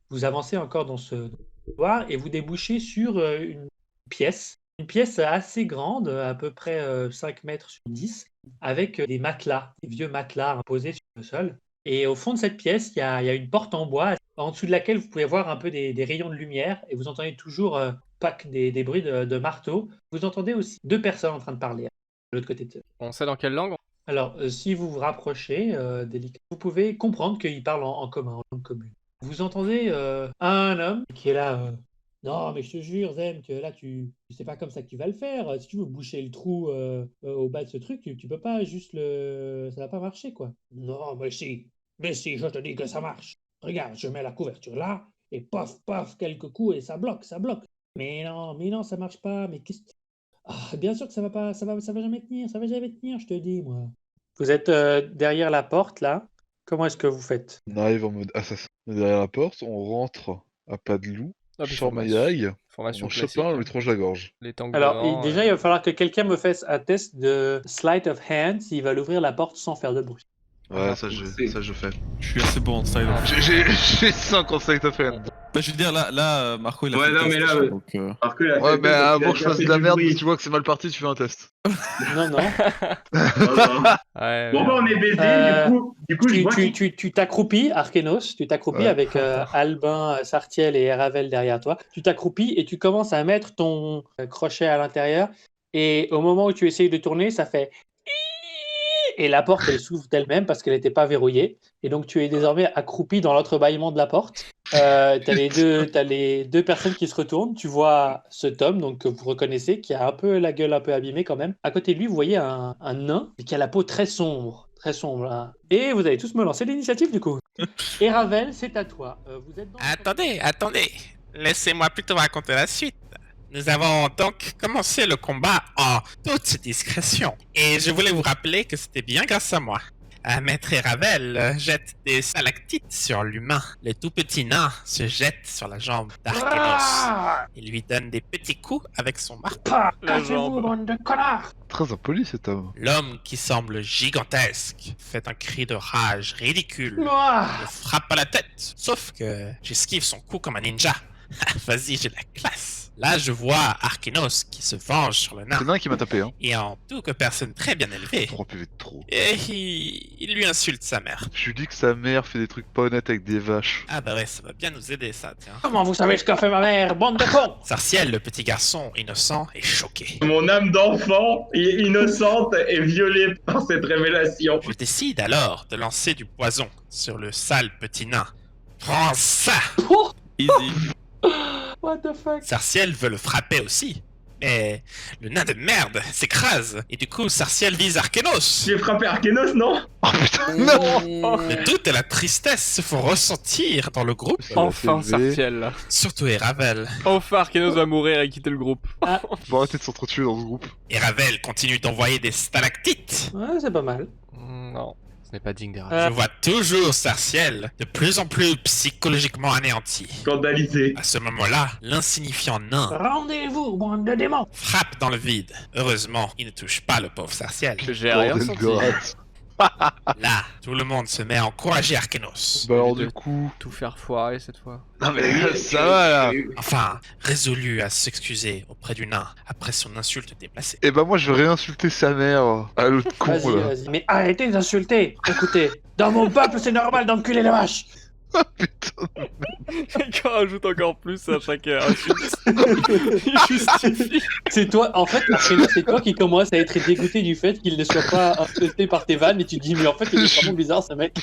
Vous avancez encore dans ce couloir et vous débouchez sur une pièce. Une pièce assez grande, à peu près 5 mètres sur 10, avec des matelas, des vieux matelas posés sur le sol. Et au fond de cette pièce, il y a une porte en bois, en dessous de laquelle vous pouvez voir un peu des rayons de lumière, et vous entendez toujours des bruits de marteau. Vous entendez aussi 2 personnes en train de parler, de l'autre côté de ça. On sait dans quelle langue? Alors, si vous vous rapprochez, vous pouvez comprendre qu'ils parlent en commun, en langue commune. Vous entendez un homme qui est là. Non, mais je te jure, Zem, que là, c'est pas comme ça que tu vas le faire. Si tu veux boucher le trou au bas de ce truc, tu peux pas juste le. Ça va pas marcher, quoi. Non, mais si, je te dis que ça marche. Regarde, je mets la couverture là, et paf, paf, quelques coups, et ça bloque, ça bloque. Mais non, ça marche pas. Mais qu'est-ce que. Ah, bien sûr que ça va pas, ça va jamais tenir, je te dis, moi. Vous êtes derrière la porte, là. Comment est-ce que vous faites? On arrive en mode assassin. On est derrière la porte, on rentre à pas de loup, Ah, puis sans maille, formation on chope classique, un, on hein. lui tranche la gorge. Les tanks Alors, devant, déjà, il va falloir que quelqu'un me fasse un test de sleight of hand s'il va l'ouvrir la porte sans faire de bruit. Ouais, Ah, ça c'est- je fais. Je suis assez bon en style. J'ai 5 en sleight of hand. Bah, je veux dire, là, Marco, il a Ouais, fait le non, test, mais là, donc, Alors que la Ouais, tête, mais parce qu'il a avant que je déjà fasse fait de la du merde, bruit. si tu vois que c'est mal parti, tu fais un test. Non, non. Ouais, Bon, bah, on est baisé, Euh, du coup, je vois qu'il- Tu t'accroupis, Arkenos, tu t'accroupis Ouais. avec Albin, Sartiel et Ravel derrière toi. Tu t'accroupis et tu commences à mettre ton crochet à l'intérieur. Et au moment où tu essayes de tourner, ça fait. Et la porte, elle s'ouvre d'elle-même parce qu'elle n'était pas verrouillée. Et donc, tu es désormais accroupi dans l'entrebâillement de la porte. T'as les deux personnes qui se retournent. Tu vois ce Tom, donc, que vous reconnaissez, qui a un peu la gueule un peu abîmée quand même. À côté de lui, vous voyez un nain qui a la peau très sombre. Très sombre. Hein. Et vous allez tous me lancer l'initiative, du coup. Et Ravel, c'est à toi. Vous êtes dans... Attendez. Laissez-moi plutôt raconter la suite. Nous avons donc commencé le combat en toute discrétion. Et je voulais vous rappeler que c'était bien grâce à moi. Maître Ravel jette des stalactites sur l'humain. Le tout petit nain se jette sur la jambe d'Arkenos. Il lui donne des petits coups avec son marteau. La jambe. bande de connards! Très impoli cet homme. L'homme qui semble gigantesque fait un cri de rage ridicule. Ouah. Me frappe à la tête. Sauf que j'esquive son coup comme un ninja. Vas-y, j'ai la classe. Là, je vois Arkenos qui se venge sur le nain. C'est nain qui m'a tapé, hein. Et en tout que personne très bien élevée. 3 PV de trop. Et il lui insulte sa mère. Je lui dis que sa mère fait des trucs pas honnêtes avec des vaches. Ah bah ouais, ça va bien nous aider ça, tiens. Comment vous savez ce qu'a fait ma mère, bande de cons? Sarciel, le petit garçon innocent, est choqué. Mon âme d'enfant innocente est violée par cette révélation. Je décide alors de lancer du poison sur le sale petit nain. Prends ça! Easy. What the fuck? Sarciel veut le frapper aussi. Mais le nain de merde s'écrase. Et du coup, Sarciel vise Arkenos. J'ai frappé Arkenos, non? Oh putain, non. Le doute et la tristesse se font ressentir dans le groupe. Ça va Enfin, s'élever. Sartiel, là. Surtout Eravel. Enfin, Arkenos va mourir et quitter le groupe. Faut arrêter de s'entretuer dans ce groupe. Eravel continue d'envoyer des stalactites. Ouais, c'est pas mal. Non, ce n'est pas digne des rats. Je vois toujours Sarciel de plus en plus psychologiquement anéanti. Scandalisé. À ce moment-là, l'insignifiant nain Rendez-vous, bande de démons! frappe dans le vide. Heureusement, il ne touche pas le pauvre Sarciel. J'ai rien Bordel senti. de rate. Là, tout le monde se met à encourager Arkenos. Bah alors de- du coup... Tout faire foirer cette fois. Non mais ça va là. Enfin, résolu à s'excuser auprès du nain après son insulte déplacée. Et bah moi je vais réinsulter sa mère. À l'autre con Vas-y, là. vas-y. Mais arrêtez d'insulter! Écoutez, dans mon peuple, c'est normal d'enculer les vaches! Putain. Quelqu'un rajoute encore plus à chaque insulte. Il justifie. C'est toi, en fait, Archéno, c'est toi qui commence à être dégoûté du fait qu'il ne soit pas insulté par tes vannes et tu te dis, mais en fait, il est vraiment bizarre ce mec.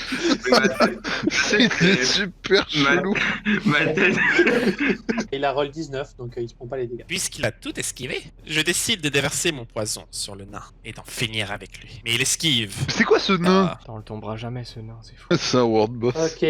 C'était super chelou. Ma tête. Il a roll 19, donc il se prend pas les dégâts. Puisqu'il a tout esquivé, je décide de déverser mon poison sur le nain et d'en finir avec lui. Mais il esquive. C'est quoi ce nain? Ah, On le tombera jamais ce nain, c'est fou. C'est un world boss. Ok,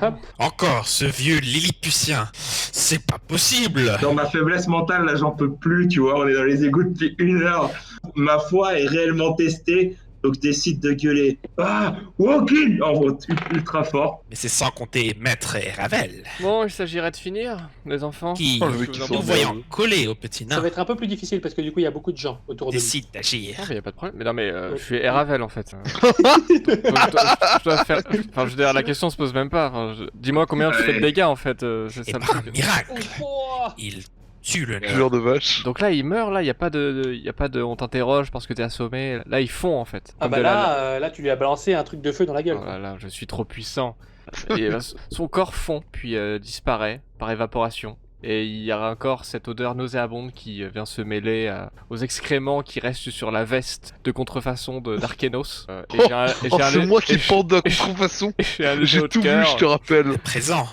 hop. encore ce vieux Lilliputien. C'est pas possible. Dans ma faiblesse mentale, là, j'en peux plus, tu vois. On est dans les égouts depuis 1 heure. Ma foi est réellement testée. Donc je décide de gueuler. Ah, Walking en gros, ultra fort. Mais c'est sans compter Maître et Ravel, Bon, il s'agirait de finir, les enfants. qui, Oh, le mec qui Vous en sort nous pensez de- voyant coller au petit Ça nain, va être un peu plus difficile parce que du coup, il y a beaucoup de gens autour de nous. décide d'agir. Non, mais y a pas de problème. Mais non, mais je suis Eravel en fait. Je dois faire. Enfin, je veux dire, la question se pose même pas. Enfin, dis-moi combien tu fais de dégâts en fait. C'est Et ça le par un truc. miracle, Oh, il tue le nain. Tueur de vache. Donc là, il meurt, là, y a pas de. On t'interroge parce que t'es assommé. Là, ils font en fait. Ah Comme bah de la- là, tu lui as balancé un truc de feu dans la gueule. Oh quoi. là là, je suis trop puissant. Et, son corps fond, puis disparaît par évaporation. Et il y a encore cette odeur nauséabonde qui vient se mêler aux excréments qui restent sur la veste de contrefaçon d'Arkenos. Et j'ai un, et j'ai Oh, un c'est lé- moi qui et j'ai- porte de la contrefaçon. et j'ai un léger J'ai haut de tout vu, cœur. je te rappelle. À présent,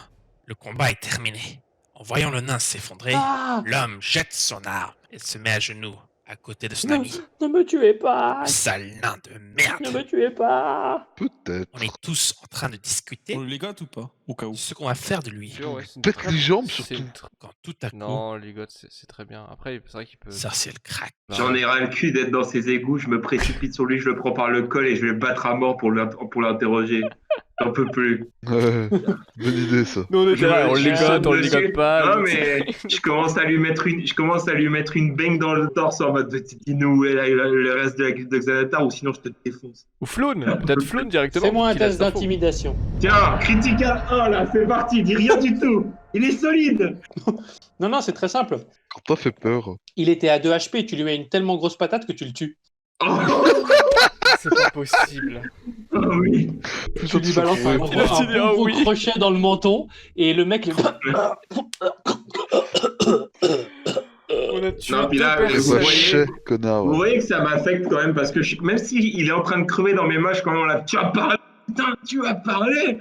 le combat est terminé. En voyant le nain s'effondrer, Ah, l'homme jette son arme et se met à genoux à côté de son non, ami. ne me tuez pas. Sale nain de Ne me merde. tuez pas. Peut-être. On est tous en train de discuter On le ligote ou pas? Au cas où. ce qu'on va faire de lui Ouais, c'est une Pète très- les jambes, c'est surtout. une tr- quand tout à coup, Non, Ligot, c'est très bien. Après, c'est vrai qu'il peut. sorcier le crack. J'en ai ras le cul d'être dans ces égouts. Je me précipite sur lui, je le prends par le col et je vais le battre à mort pour l'interroger. J'en peux plus. Ouais, bonne idée ça. Nous, on était là, on le Je ligote, saute on le dessus. ligote pas. Non mais je commence à lui mettre une baigne dans le torse en mode dis-nous où est le reste de la guilde de Xanatar ou sinon je te défonce. Ou Floun, peut-être Floun directement. Fais-moi un qu'il a test cette info. d'intimidation. Tiens, critical 1 là, c'est parti, dis rien du tout. Il est solide. Non, c'est très simple. Quentin fait peur. Il était à 2 HP, tu lui mets une tellement grosse patate que tu le tues. Oh, C'est pas possible. oh oui. Tu lui balances un Il a dit, ah gros oui. crochet dans le menton et le mec... On a tué Non, puis deux là, Le vous personnes. voyez- machet, connard. Vous voyez que ça m'affecte quand même parce que même s'il est en train de crever dans mes mains, je suis quand même là. Tu as parlé, putain, tu as parlé.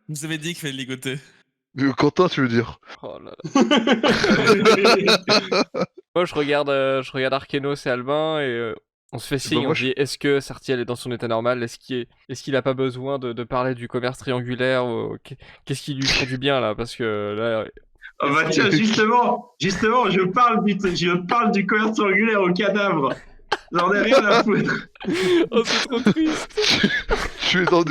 Vous avez dit qu'il fallait le ligoter. Quentin, tu veux dire? Oh là là. Moi, je regarde Arkenos et Albin et on se fait signe. moi, On dit est-ce que Sartiel est dans son état normal? Est-ce qu'il a pas besoin de parler du commerce triangulaire qu'est-ce qui lui ferait du bien là? Parce que là. Oh bah tiens, justement, je parle du commerce triangulaire au cadavre. J'en ai rien à foutre. Oh, c'est trop triste. Tu es dans Non,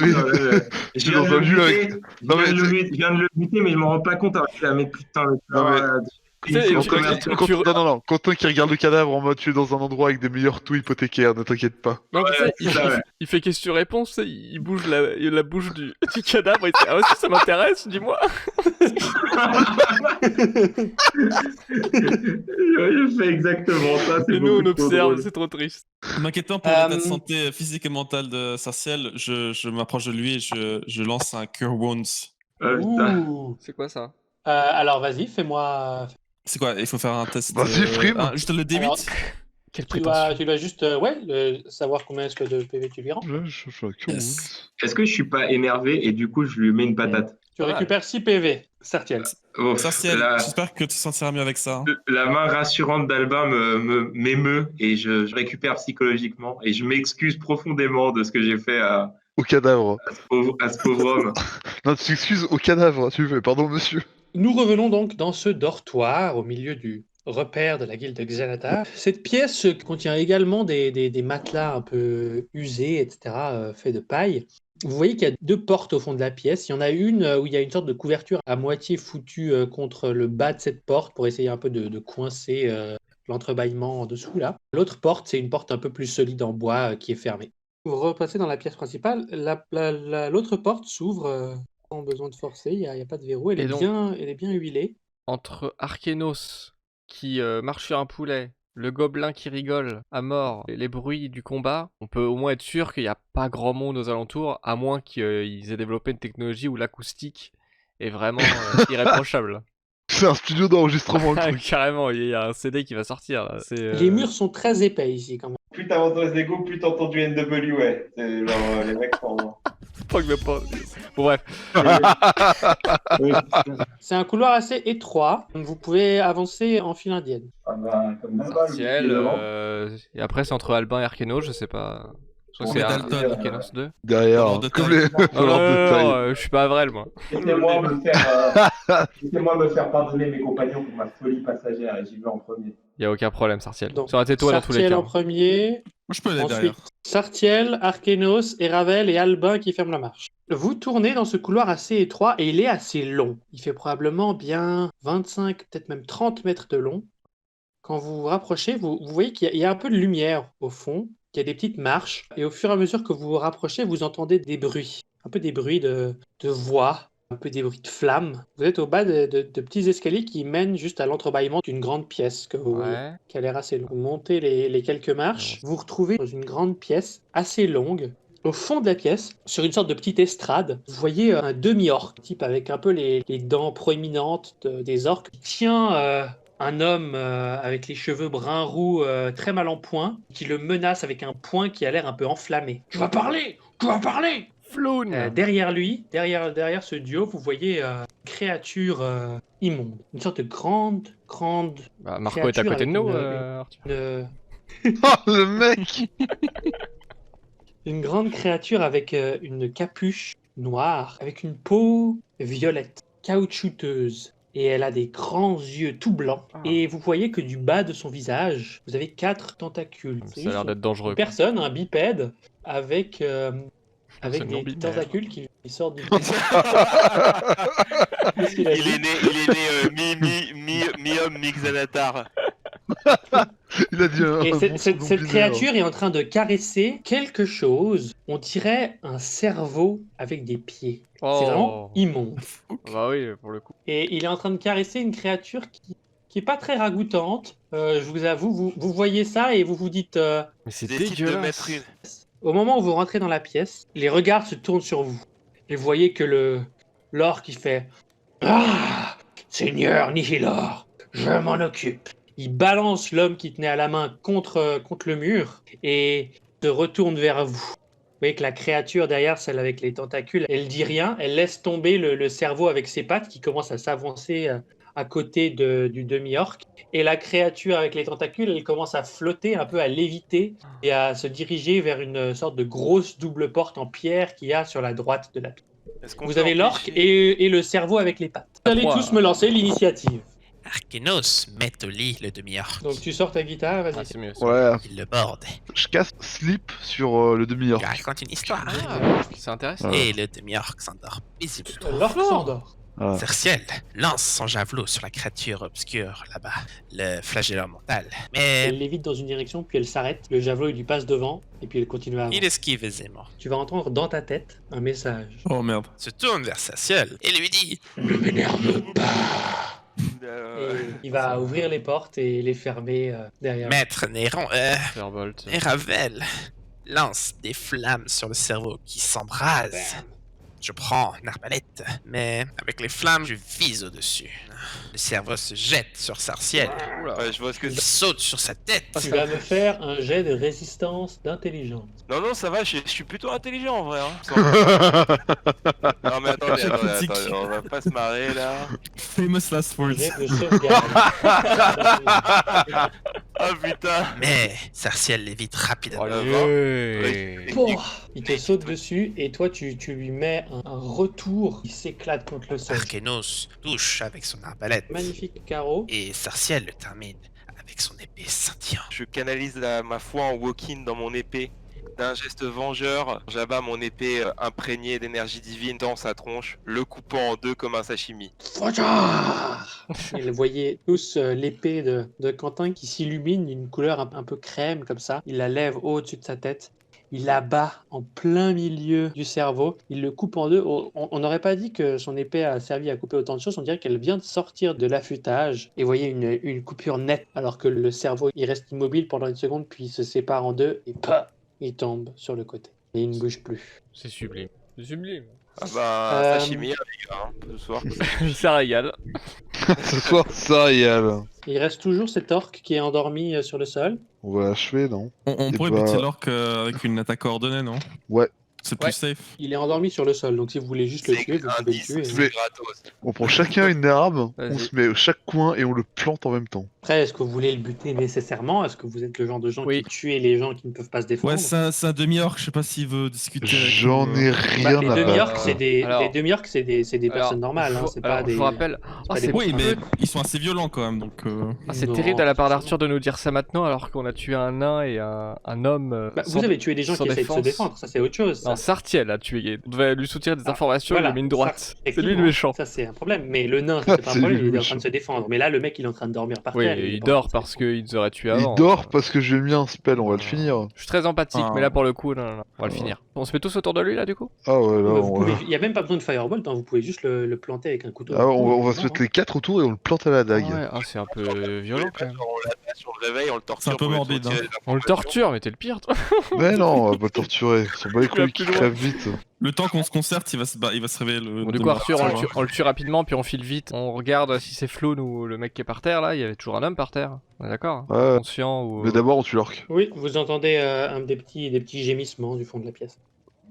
je viens dans de un le lieu buter, avec- Non, mais je viens de le buter, mais je m'en rends pas compte. Alors, je suis là, mais putain, mais Non, mais- il Tu sais, faut tu- commerce- tu- Non. Quentin qui regarde le cadavre en mode tu es dans un endroit avec des meilleurs taux hypothécaires, ne t'inquiète pas. Non, tu sais, c'est ça, ouais. il fait question-réponse, tu sais, il bouge la bouche du cadavre et il dit ah aussi ça m'intéresse, dis-moi. Je fais exactement ça. C'est Et nous on beaucoup trop observe, drôle. c'est trop triste. M'inquiétant pour l'état de Euh, santé physique et mental de Sarciel, je m'approche de lui et je lance un Cure Wounds. Ah, putain. Ouh. C'est quoi ça? Alors vas-y, fais-moi... C'est quoi? Il faut faire un test. Vas-y, frime. Juste le D8. Alors, Quelle Tu prétention. dois juste savoir combien est-ce que de PV tu lui rends. Je suis un cure Yes. Est-ce que je suis pas énervé et du coup je lui mets une patate? Tu Pas mal. récupères 6 PV, Sartiel. Oh, Sarciel, la, j'espère que tu te sentiras mieux avec ça. la main rassurante d'Albin m'émeut et je récupère psychologiquement et je m'excuse profondément de ce que j'ai fait Au cadavre. à ce pauvre homme. Non, tu t'excuses au cadavre, tu fais. Pardon, monsieur. Nous revenons donc dans ce dortoir au milieu du repère de la guilde de Xanatar. Cette pièce contient également des matelas un peu usés, etc., faits de paille. Vous voyez qu'il y a 2 portes au fond de la pièce. Il y en a une où il y a une sorte de couverture à moitié foutue contre le bas de cette porte pour essayer un peu de coincer l'entrebâillement en dessous là. L'autre porte, c'est une porte un peu plus solide en bois qui est fermée. Vous repassez dans la pièce principale. L'autre porte s'ouvre sans besoin de forcer. Il y a pas de verrou. Elle Et est donc- bien huilée. Entre Arkenos qui marche sur un poulet le gobelin qui rigole à mort, et les bruits du combat, on peut au moins être sûr qu'il n'y a pas grand monde aux alentours, à moins qu'ils aient développé une technologie où l'acoustique est vraiment irréprochable. C'est un studio d'enregistrement, le truc. Carrément, il y a un CD qui va sortir. Là. Les murs sont très épais ici quand même. Plus t'avances dans les égouts, plus t'entends du NWA. C'est genre, les mecs sont... Fuck me pas. Bon bref. C'est un couloir assez étroit. Vous pouvez avancer en file indienne. Ah bah, comme d'hab, Ciel, et après c'est entre Albin et Arkeno, je sais pas. Je crois que On c'est met Dalton. Arkenos 2. Derrière, Couleur hein, de comme taille. les Non, couleurs de taille. je suis pas Avril moi. Laissez-moi me faire pardonner mes compagnons pour ma folie passagère et j'y vais en premier. Y a aucun problème, Sartiel. Donc, Ça aurait été toi dans tous les Sartiel cas. en premier, Moi, je peux aller derrière. ensuite Sartiel, Arkenos et Ravel et Albin qui ferment la marche. Vous tournez dans ce couloir assez étroit et il est assez long. Il fait probablement bien 25, peut-être même 30 mètres de long. Quand vous vous rapprochez, vous voyez qu'il y a un peu de lumière au fond, qu'il y a des petites marches. Et au fur et à mesure que vous vous rapprochez, vous entendez des bruits. Un peu des bruits de voix, un peu des bruits de flammes. Vous êtes au bas de petits escaliers qui mènent juste à l'entrebâillement d'une grande pièce que vous voyez, Ouais. qui a l'air assez longue. Vous montez les quelques marches, vous vous retrouvez dans une grande pièce assez longue. Au fond de la pièce, sur une sorte de petite estrade, vous voyez un demi-orc, type avec un peu les dents proéminentes des orques, qui tient un homme avec les cheveux bruns-roux très mal en point, qui le menace avec un poing qui a l'air un peu enflammé. « Tu vas parler! Tu vas parler !» Floun Derrière lui, derrière ce duo, vous voyez une créature immonde. Une sorte de grande Bah, Marco est à créature côté de avec nous, une- Arthur. Oh, le mec. une grande créature avec une capuche noire, avec une peau violette, caoutchouteuse. Et elle a des grands yeux tout blancs. Ah. Et vous voyez que du bas de son visage, vous avez 4 tentacules. C'est Ça a juste l'air d'être dangereux. une personne, un bipède, avec Personne non des bipède. tentacules qui sortent du Qu'est-ce qu'il a Il dit est né mi-homme, mi-xanatar. Il a dit un Et bon cette second binaire. créature est en train de caresser quelque chose. On dirait un cerveau avec des pieds. C'est vraiment immonde. Bah oui, pour le coup. Et il est en train de caresser une créature qui est pas très ragoûtante. Je vous avoue, vous voyez ça et vous vous dites... Mais c'est Décide de mettre dégueulasse. une. Au moment où vous rentrez dans la pièce, les regards se tournent sur vous. Et vous voyez que l'orc qui fait « Ah, Seigneur Nihilor, je m'en occupe ». Il balance l'homme qui tenait à la main contre le mur et se retourne vers vous. Vous voyez que la créature derrière, celle avec les tentacules, elle dit rien, elle laisse tomber le cerveau avec ses pattes qui commence à s'avancer à côté du demi-orc. Et la créature avec les tentacules, elle commence à flotter, un peu à léviter et à se diriger vers une sorte de grosse double porte en pierre qu'il y a sur la droite de la pièce. Est-ce qu'on Vous peut avez l'orc empêcher- et le cerveau avec les pattes. Vous allez Trois. tous me lancer l'initiative. Arkenos met au lit le demi-orc. Donc tu sors ta guitare, vas-y. Ah, c'est mieux. Ouais, Il le borde. je casse Sleep sur le demi-orc. Il raconte une histoire. C'est intéressant. Ouais. Et le demi-orc s'endort paisiblement. L'orc s'endort. Voilà. Cerciel lance son javelot sur la créature obscure là-bas, le flagellant mental. Mais Elle l'évite dans une direction, puis elle s'arrête. Le javelot, il lui passe devant, et puis elle continue à avancer. il esquive aisément, Tu vas entendre dans ta tête un message. Oh merde. se tourne vers Cerciel et lui dit Ne m'énerve pas. Et Euh, il va ouvrir les portes et les fermer derrière. Maître Néron, Firebolt. Ravel lance des flammes sur le cerveau qui s'embrase. Je prends une arbalète, mais avec les flammes, je vise au-dessus. Le cerveau se jette sur Sarciel. ouais, je vois ce que Il c'est. saute sur sa tête. Tu vas me faire un jet de résistance d'intelligence. Non, non, ça va, je suis plutôt intelligent en vrai. Hein. Non, mais attendez, J'ai attendez, critique. attendez, on va pas se marrer là. Famous last words. Jet de sauvegarde. Ah putain. Mais Sarciel l'évite rapidement. Allez. Pouah, il te saute dessus et toi tu lui mets un retour qui s'éclate contre le sol. Arkenos touche avec son arbalète. Magnifique carreau. Et Sarciel le termine avec son épée scintillante. Je canalise ma foi en walk-in dans mon épée. D'un geste vengeur, j'abats mon épée imprégnée d'énergie divine dans sa tronche, le coupant en deux comme un sashimi. Fajard. Et vous voyez tous l'épée de Quentin qui s'illumine d'une couleur un peu crème comme ça. Il la lève au-dessus de sa tête. il l'abat en plein milieu du cerveau, il le coupe en deux. On n'aurait pas dit que son épée a servi à couper autant de choses, on dirait qu'elle vient de sortir de l'affûtage. Et vous voyez une coupure nette, alors que le cerveau il reste immobile pendant une seconde, puis il se sépare en deux et paf, il tombe sur le côté. Et il ne bouge plus. C'est sublime. C'est sublime. Ah bah, sashimi, hein, les gars, hein, ce soir. Ça régale. Ce soir, ça régale. Il reste toujours cet orc qui est endormi sur le sol. On va l'achever, non? On Et pourrait bah- buter l'orque avec une attaque coordonnée, non? Ouais. C'est plus Ouais. safe. Il est endormi sur le sol, donc si vous voulez juste le C'est tuer, vous un pouvez le 10, tuer. c'est Mais- gratos. On prend chacun une arme, on Vas-y. se met à chaque coin et on le plante en même temps. Après, est-ce que vous voulez le buter nécessairement? Est-ce que vous êtes le genre de gens Oui. qui tuent les gens qui ne peuvent pas se défendre? Ouais, c'est un demi-orc, je sais pas s'il veut discuter avec J'en nous, ai Bah, rien les à demi-orcs, battre. c'est des, Alors- les demi-orcs, c'est des personnes normales, hein, c'est pas alors, des... je vous rappelle. pas c'est des Oui, mais peu- ils sont assez violents quand même, donc... c'est Non, terrible de la part forcément. d'Arthur de nous dire ça maintenant alors qu'on a tué un nain et un homme. Bah, sans- vous avez tué des gens sans qui essayent de se défense. défendre, ça c'est autre chose. ça. Non, Sartiel a tué. On devait lui soutirer des Ah, informations, voilà, il a mis une droite. ça, C'est lui le effectivement, méchant. Ça c'est un problème, mais le nain, c'est pas un C'est problème, lui il est le en train de méchant. se défendre. Mais là, le mec, il est en train de dormir par Oui, terre. il est pas en dort train de se parce défendre. qu'il nous aurait tué avant. Il dort parce que je lui ai mis un spell, on va le finir. Je suis très empathique, Ah. mais là pour le coup, non, on va le Ah. finir. On se met tous autour de lui là du coup? Ah ouais, là, Bah, vous on pouvez- va... Il n'y a même pas besoin de firebolt, hein, vous pouvez juste le planter avec un couteau. Ah, on va se Non, mettre hein. les 4 autour et on le plante à la dague. Ah ouais, ah, c'est un peu violent quand même. On l'attache, on le réveille, on le torture. C'est un peu pour lui morbide, retirer hein. les On le informations. torture, mais t'es le pire toi. Mais non, on va pas le torturer. Son bat les Tu vas couilles qui plus loin. crève vite. Le temps qu'on se concerte, il va se réveiller le... Bon, du coup, Arthur, on le tue rapidement, puis on file vite. On regarde si c'est Floun ou le mec qui est par terre là. Il y avait toujours un homme par terre. On est d'accord? Ouais. Conscient ou. Mais d'abord, on tue l'orque. Oui, vous entendez des petits gémissements du fond de la pièce.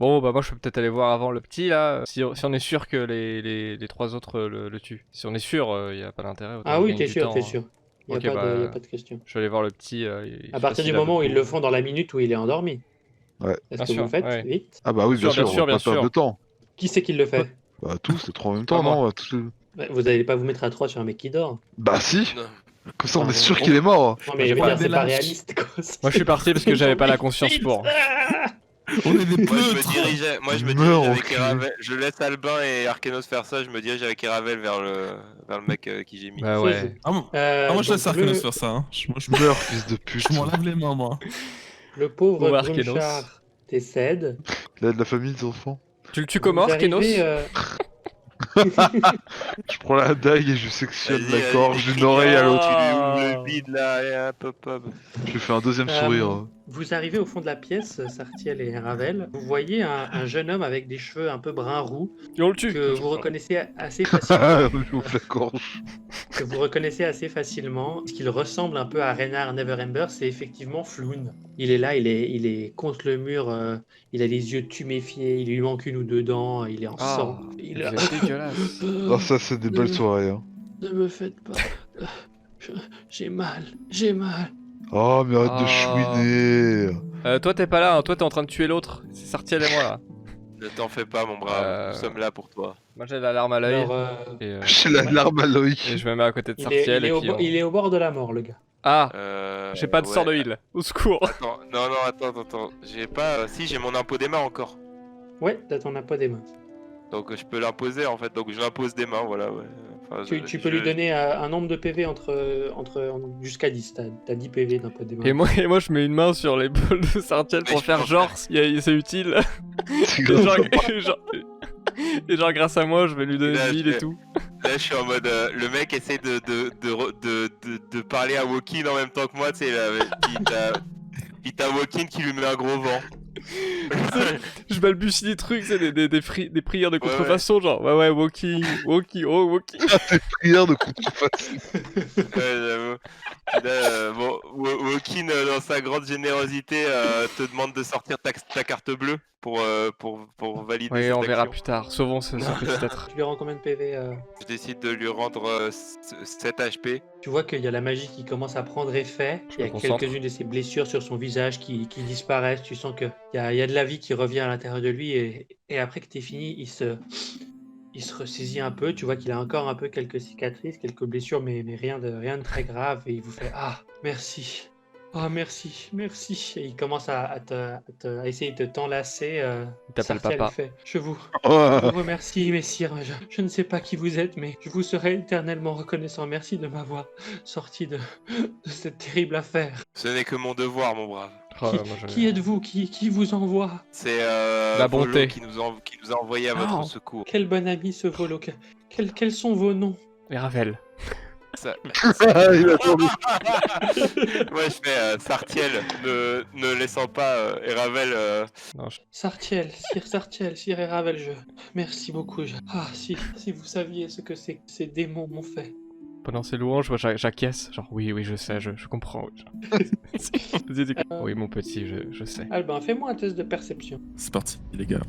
Bon, bah moi je peux peut-être aller voir avant le petit là. Si on est sûr que les trois autres le tuent. Si on est sûr, il y a pas d'intérêt. autant Ah oui, gagner t'es du sûr, temps, t'es hein. sûr. Il Ok, n'y a, bah, a pas de question. Je vais aller voir le petit. À partir du moment où ils le font dans la minute où il est endormi. Ouais. Est-ce Bien que sûr, vous le faites ouais. vite? Ah bah oui, bien sûr, on va bien pas perdre sûr. de temps. Qui c'est qui le fait? Bah tous, les 3 en même temps, Pas moi. non tous les- Ouais, vous n'allez pas vous mettre à 3 sur un mec qui dort. Bah si. Non. Comme ça, on Ah, est sûr bon. qu'il est mort. Non mais j'ai je veux pas dire, des c'est pas lâches. réaliste quoi. Moi je suis parti parce que j'avais pas la conscience pour. On est des Moi je me pleutres. dirige, Meurs, avec enculé. Eravel. Je laisse Albin et Arkenos faire ça. Je me dirige avec Eravel vers le mec qui j'ai mis. Bah Ça ouais. Ah, bon. Euh, Moi je laisse donc, Arkenos le- faire ça, hein. Je Meurs, fils de pute. je m'en lave les mains, moi. Le pauvre Pauvre Arkenos. Grumchar décède. Il a de la famille, des enfants. Tu le tues comment, Vous Kenos? arrivez, Je prends la dague et je sectionne Vas-y, la vas-y, gorge vas-y, d'une oreille à l'autre. Tu lui ouvres Ah. le bide là et hop hop hop. Je lui fais un deuxième sourire. Vous arrivez au fond de la pièce, Sartiel et Ravel. Vous voyez un jeune homme avec des cheveux un peu brun roux Et on le tue. que vous reconnaissez assez facilement. Ah, je lui ouvre la gorge. que vous reconnaissez assez facilement. Ce qu'il ressemble un peu à Reynard Neverember, c'est effectivement Floun. Il est là, il est contre le mur, il a les yeux tuméfiés, il lui manque une ou deux dents, il est en Ah, sang. Il vous êtes dégueulasse. Ah, ça, c'est des belles soirées. Hein. Ne me faites pas. J'ai mal, j'ai mal. Oh, mais arrête de Ah. chouiner. Toi t'es pas là, hein. Toi t'es en train de tuer l'autre. C'est Sartiel et moi là. Ne t'en fais pas mon brave. Euh, Nous sommes là pour toi. Moi j'ai l'alarme à l'œil. Alors, Et, J'ai la larme à l'œil. et je me mets à côté de il, est, Sartiel il est et au puis bo- il est au bord de la mort, le gars. Ah, j'ai pas de ouais. sort de heal. Au secours. Non, attends. J'ai pas. Si, j'ai mon impôt des mains encore. Ouais, t'as ton appât des mains. Donc je peux l'imposer en fait. Donc je l'impose des mains, voilà. Ouais. Enfin, Tu peux lui donner un nombre de PV jusqu'à 10. T'as 10 PV d'un pot des mains. Et moi je mets une main sur l'épaule de Sartiel pour Mais je faire pense genre c'est utile. C'est Et grave genre, sympa. et genre, grâce à moi je vais lui donner Là, de l'huile je et fais- tout. Là, je suis en mode. Le mec essaie de parler à Wokin en même temps que moi, tu sais. Puis t'as Wokin qui lui met un gros vent. Je balbutie des trucs, c'est des prières de Ouais, contrefaçon, genre ouais walking, oh walking. Prière de contrefaçon. Ouais, j'avoue. Là, bon, Wokin, dans sa grande générosité, te demande de sortir ta carte bleue pour valider Ouais, cette on verra action. plus tard. Sauvons ce petit être. Tu lui rends combien de PV Je décide de lui rendre 7 HP. Tu vois qu'il y a la magie qui commence à prendre effet. Je Il y a me concentre. quelques-unes de ses blessures sur son visage qui disparaissent. Tu sens qu'il y a de la vie qui revient à l'intérieur de lui. Et après que tu es fini, il se ressaisit un peu. Tu vois qu'il a encore un peu quelques cicatrices, quelques blessures, mais rien de très grave. Et il vous fait « Ah, merci. Oh, merci. Et il commence à essayer de t'enlacer. Il t'appelle Sartiel papa. fait « Je vous Ouais. remercie, messire. Je ne sais pas qui vous êtes, mais je vous serai éternellement reconnaissant. Merci de m'avoir sorti de cette terrible affaire. » Ce n'est que mon devoir, mon brave. moi, Qui êtes-vous? Qui vous envoie? C'est La Volo bonté. qui nous a envoyé à votre Oh. secours. Quel bon ami ce Volo. Quels sont vos noms? Et Ravel. Ça- Il a tourné. Moi je fais Sartiel, ne laissant pas Eravel. Non, Sartiel, Sire Sartiel, Sire Eravel, Merci beaucoup. Ah, si vous saviez ce que ces démons m'ont fait. Pendant ces louanges, moi j'acquiesce. Genre, oui, je sais, je comprends. Oui, mon petit, je sais. Albin, fais-moi un test de perception. C'est parti, les gars.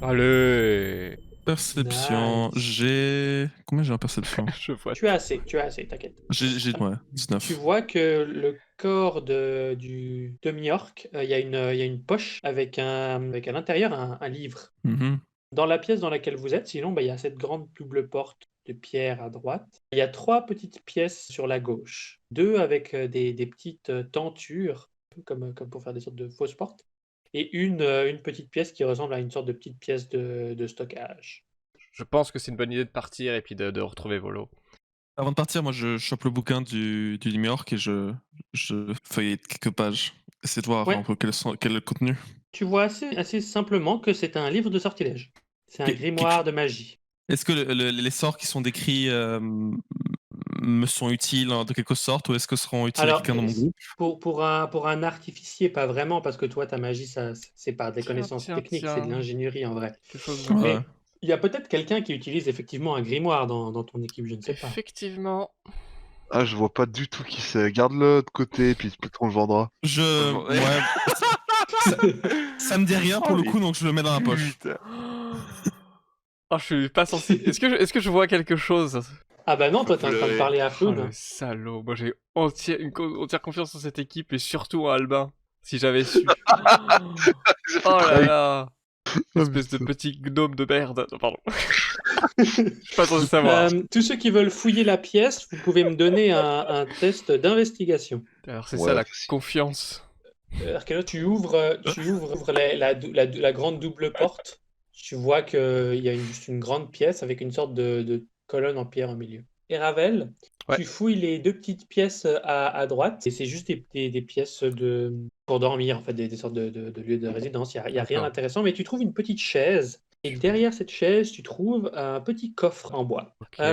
Allez. Perception, Nice. j'ai... Combien j'ai en perception? Je vois. Tu as assez, t'inquiète. J'ai ouais, 19. Tu vois que le corps du demi-orc, il y a une poche avec à l'intérieur un livre. Mhm. Dans la pièce dans laquelle vous êtes, sinon, il y a cette grande double porte de pierre à droite. Il y a 3 petites pièces sur la gauche. 2 avec des petites tentures, comme pour faire des sortes de fausses portes. Et une petite pièce qui ressemble à une sorte de petite pièce de stockage. Je pense que c'est une bonne idée de partir et puis de retrouver Volo. Avant de partir, moi je chope le bouquin du Limyork et je feuillette quelques pages. Essayer de voir Ouais. un peu quel est le contenu. Tu vois assez simplement que c'est un livre de sortilège. C'est un Qui- grimoire de magie. Est-ce que les sorts qui sont décrits me sont utiles de quelque sorte ou est-ce que seront utiles à Alors, quelqu'un dans mon groupe? pour un artificier, pas vraiment, parce que toi, ta magie, c'est pas des connaissances techniques, c'est de l'ingénierie en vrai. Quelque chose Ouais. Mais il y a peut-être quelqu'un qui utilise effectivement un grimoire dans ton équipe, je ne sais pas. Effectivement. Ah, je vois pas du tout qui c'est. Garde-le de côté, puis peut-être qu'on le vendra. Ouais. ça me dit rien pour le coup, donc je le mets dans la poche. Putain. Oh, je suis pas sensible. Est-ce que je vois quelque chose? Ah bah non, toi, t'es en train de parler à Oh, Floun. le salaud. Moi, j'ai entière confiance en cette équipe et surtout en Albin. Si j'avais su. Oh là là. Espèce de petit gnome de merde. Non, pardon. Je suis pas censé savoir. Tous ceux qui veulent fouiller la pièce, vous pouvez me donner un test d'investigation. Alors, c'est Ouais, ça la facile. confiance. Archélo, tu ouvres la grande double porte. Tu vois qu'il y a juste une grande pièce avec une sorte de colonne en pierre au milieu. Et Ravel, Ouais. tu fouilles les 2 petites pièces à droite, et c'est juste des pièces pour dormir, en fait, des sortes de lieux de résidence. Il n'y a rien D'accord. d'intéressant, mais tu trouves une petite chaise. Et derrière cette chaise, tu trouves un petit coffre en bois. Ok.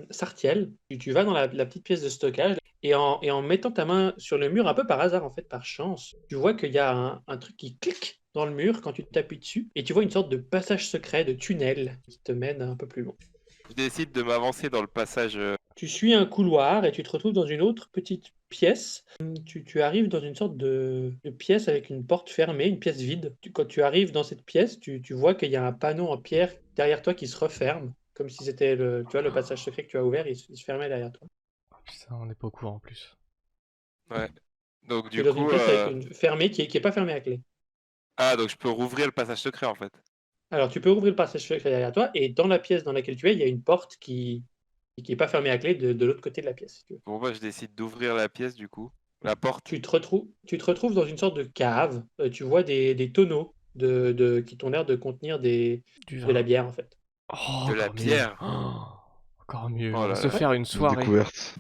Sartiel, tu vas dans la petite pièce de stockage et en mettant ta main sur le mur, un peu par hasard, en fait, par chance, tu vois qu'il y a un truc qui clique dans le mur quand tu t'appuies dessus et tu vois une sorte de passage secret, de tunnel qui te mène un peu plus loin. Je décide de m'avancer dans le passage. Tu suis un couloir et tu te retrouves dans une autre petite pièce. Tu arrives dans une sorte de pièce avec une porte fermée, une pièce vide. Quand tu arrives dans cette pièce, tu vois qu'il y a un panneau en pierre derrière toi qui se referme, comme si c'était le passage secret que tu as ouvert, il se fermait derrière toi. Oh, putain, on n'est pas au courant en plus. Donc Tu du es dans une coup, pièce avec une fermée qui est pas fermée à clé. donc je peux rouvrir le passage secret en fait. Alors tu peux ouvrir le passage secret derrière toi et dans la pièce dans laquelle tu es, il y a une porte qui est pas fermée à clé de l'autre côté de la pièce. Si tu veux. Bon bah je décide d'ouvrir la pièce du coup. La porte. Tu te retrouves dans une sorte de cave. Tu vois des tonneaux qui t'ont l'air de contenir de la bière en fait. Oh, De la encore mieux. bière. Oh, encore mieux. Oh On va là se là. faire une Une soirée. découverte.